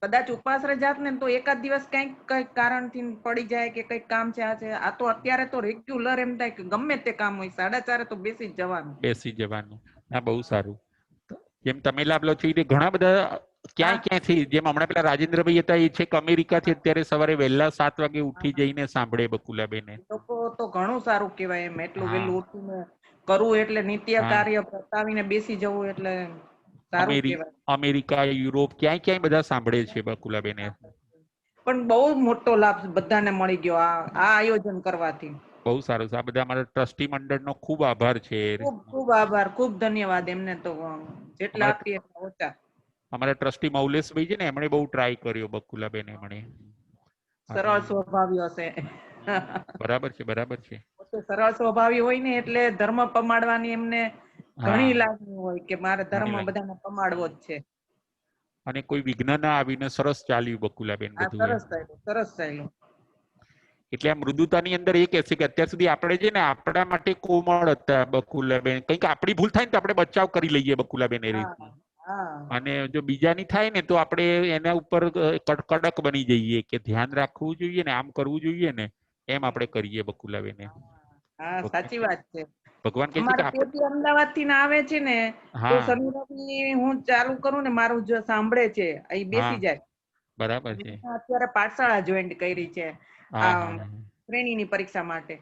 કદાચ ઉપાસ જાત ને તો એકાદ દિવસ કઈક કારણથી પડી જાય કે કઈક કામ છે. આ તો અત્યારે તો રેગ્યુલર એમ થાય કે ગમે તે કામ હોય 4:30 તો બેસી જવાનું. હા, બહુ સારું. જેમ તમે લાભ લો છો એ ઘણા બધા ક્યાંયથી, જેમ હમણાં પેલા રાજેન્દ્રભાઈ હતા, એ છે કે અમેરિકાથી અત્યારે સવારે વહેલા 7 વાગે ઉઠી જઈને સાંભળે બકુલાબેન. લોકો તો ઘણું સારું કહેવાય એમ. એટલું વહેલું ઉઠીને કરવું એટલે નિત્ય કાર્ય પતાવીને બેસી જવું એટલે સારું કહેવાય. અમેરિકા, યુરોપ, ક્યાંય બધા સાંભળે છે બકુલાબેન. પણ બહુ મોટો લાભ બધાને મળી ગયો આ આયોજન કરવાથી. બહુ સારું છે. આ બધા અમારા ટ્રસ્ટી મંડળનો ખૂબ આભાર છે. ખૂબ ખૂબ આભાર, ખૂબ ધન્યવાદ એમને તો જેટલા અમારા આપીએ એટલા ઓછા. અમારા ટ્રસ્ટી મૌલેશભાઈ છે ને, એમણે બહુ ટ્રાય કર્યો, બકુલાબેન એમણે. સરળ સ્વભાવી હશે. બરાબર છે, બરાબર છે. પોતે સરળ સ્વભાવી હોય ને એટલે ધર્મ પમાડવાની એમને ઘણી લાગણી હોય કે મારે ધર્મ બધાને પમાડવો જ છે. અને કોઈ વિઘ્ન ના આવીને સરસ ચાલ્યું બકુલાબેન આ બધું. સરસ થયેલું, સરસ થયેલું. એટલે આ મૃદુતાની અંદર એ કહે છે કે અત્યાર સુધી આપણે છે ને આપણા માટે કોમળ હતા બકુલાબેન, કંઈક આપણી ભૂલ થાય ને તો આપણે બચાવ કરી લઈએ બકુલાબેન એ રીતનું. અને જો બીજાની થાય ને તો આપણે એના ઉપર કડક બની જઈએ કે ધ્યાન રાખવું જોઈએ ને, આમ કરવું જોઈએ ને, એમ આપણે કરીએ બકુલાબેન. હા, સાચી વાત છે. ભગવાન કહે છે કે અમારે આપણે પેટી અમદાવાદ થી આવે છે ને તો શનિ રવિ હું ચાલુ કરું ને મારું જો સાંભળે છે અહીં બેસી જાય. બરાબર છે. અત્યારે પાઠશાળા જોઈન્ટ કરી છે શ્રેણીની પરીક્ષા માટે.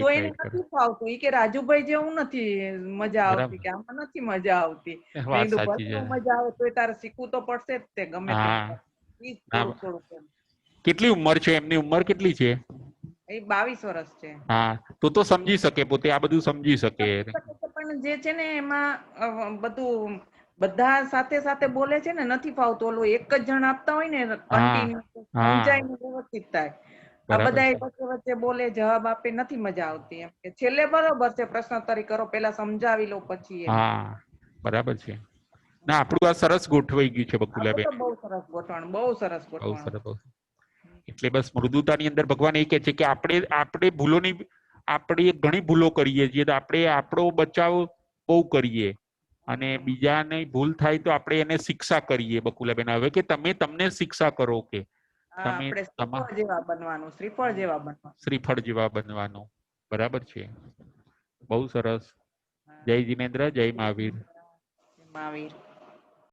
તો એને નથી ફાવતું, ઈ કે રાજુભાઈ જેવું નથી મજા આવતી, કે આમાં નથી મજા આવતી. મેં કીધું ભલે મજા આવે તો તારે શીખવું તો પડશે જ તે ગમે તે. કેટલી ઉંમર છે એમની? ઉંમર કેટલી છે? એ 22 વર્ષ છે. હા, તો સમજી શકે, પોતે આ બધું સમજી શકે. પણ જે છે ને એમાં બધું બધા સાથે સાથે બોલે છે ને, નથી ફાવતું. ઓલું એક જ જણ આપતા હોય ને કન્ટિન્યુ સમજાય ને વ્યવસ્થિત થાય. આ બધા વચ્ચે વચ્ચે બોલે, જવાબ આપે, નથી મજા આવતી. એમ કે છેલ્લે બરોબર છે, પ્રશ્નોત્તરી કરો, પેલા સમજાવી લો પછી. હા, બરાબર છે. ના, આપણું આ સરસ ગોઠવાઈ ગયું છે બકુલાબેન. બહુ સરસ ગોઠવણ, બહુ સરસ ગોઠવણ. એટલે બસ મૃદુતાની અંદર ભગવાન એ કહે છે કે આપણે ભૂલોની, આપણે ઘણી ભૂલો કરીએ છીએ, તો આપણે આપણો બચાવ બહુ કરીએ અને બીજાને ભૂલ થાય તો આપણે એને શિક્ષા કરીએ બકુલાબેન. હવે કે તમને શિક્ષા કરો કે તમે શ્રીફળ જેવા બનવાનું. બરાબર છે, બહુ સરસ. જય જિનેન્દ્ર, જય મહાવીર. મહાવીર.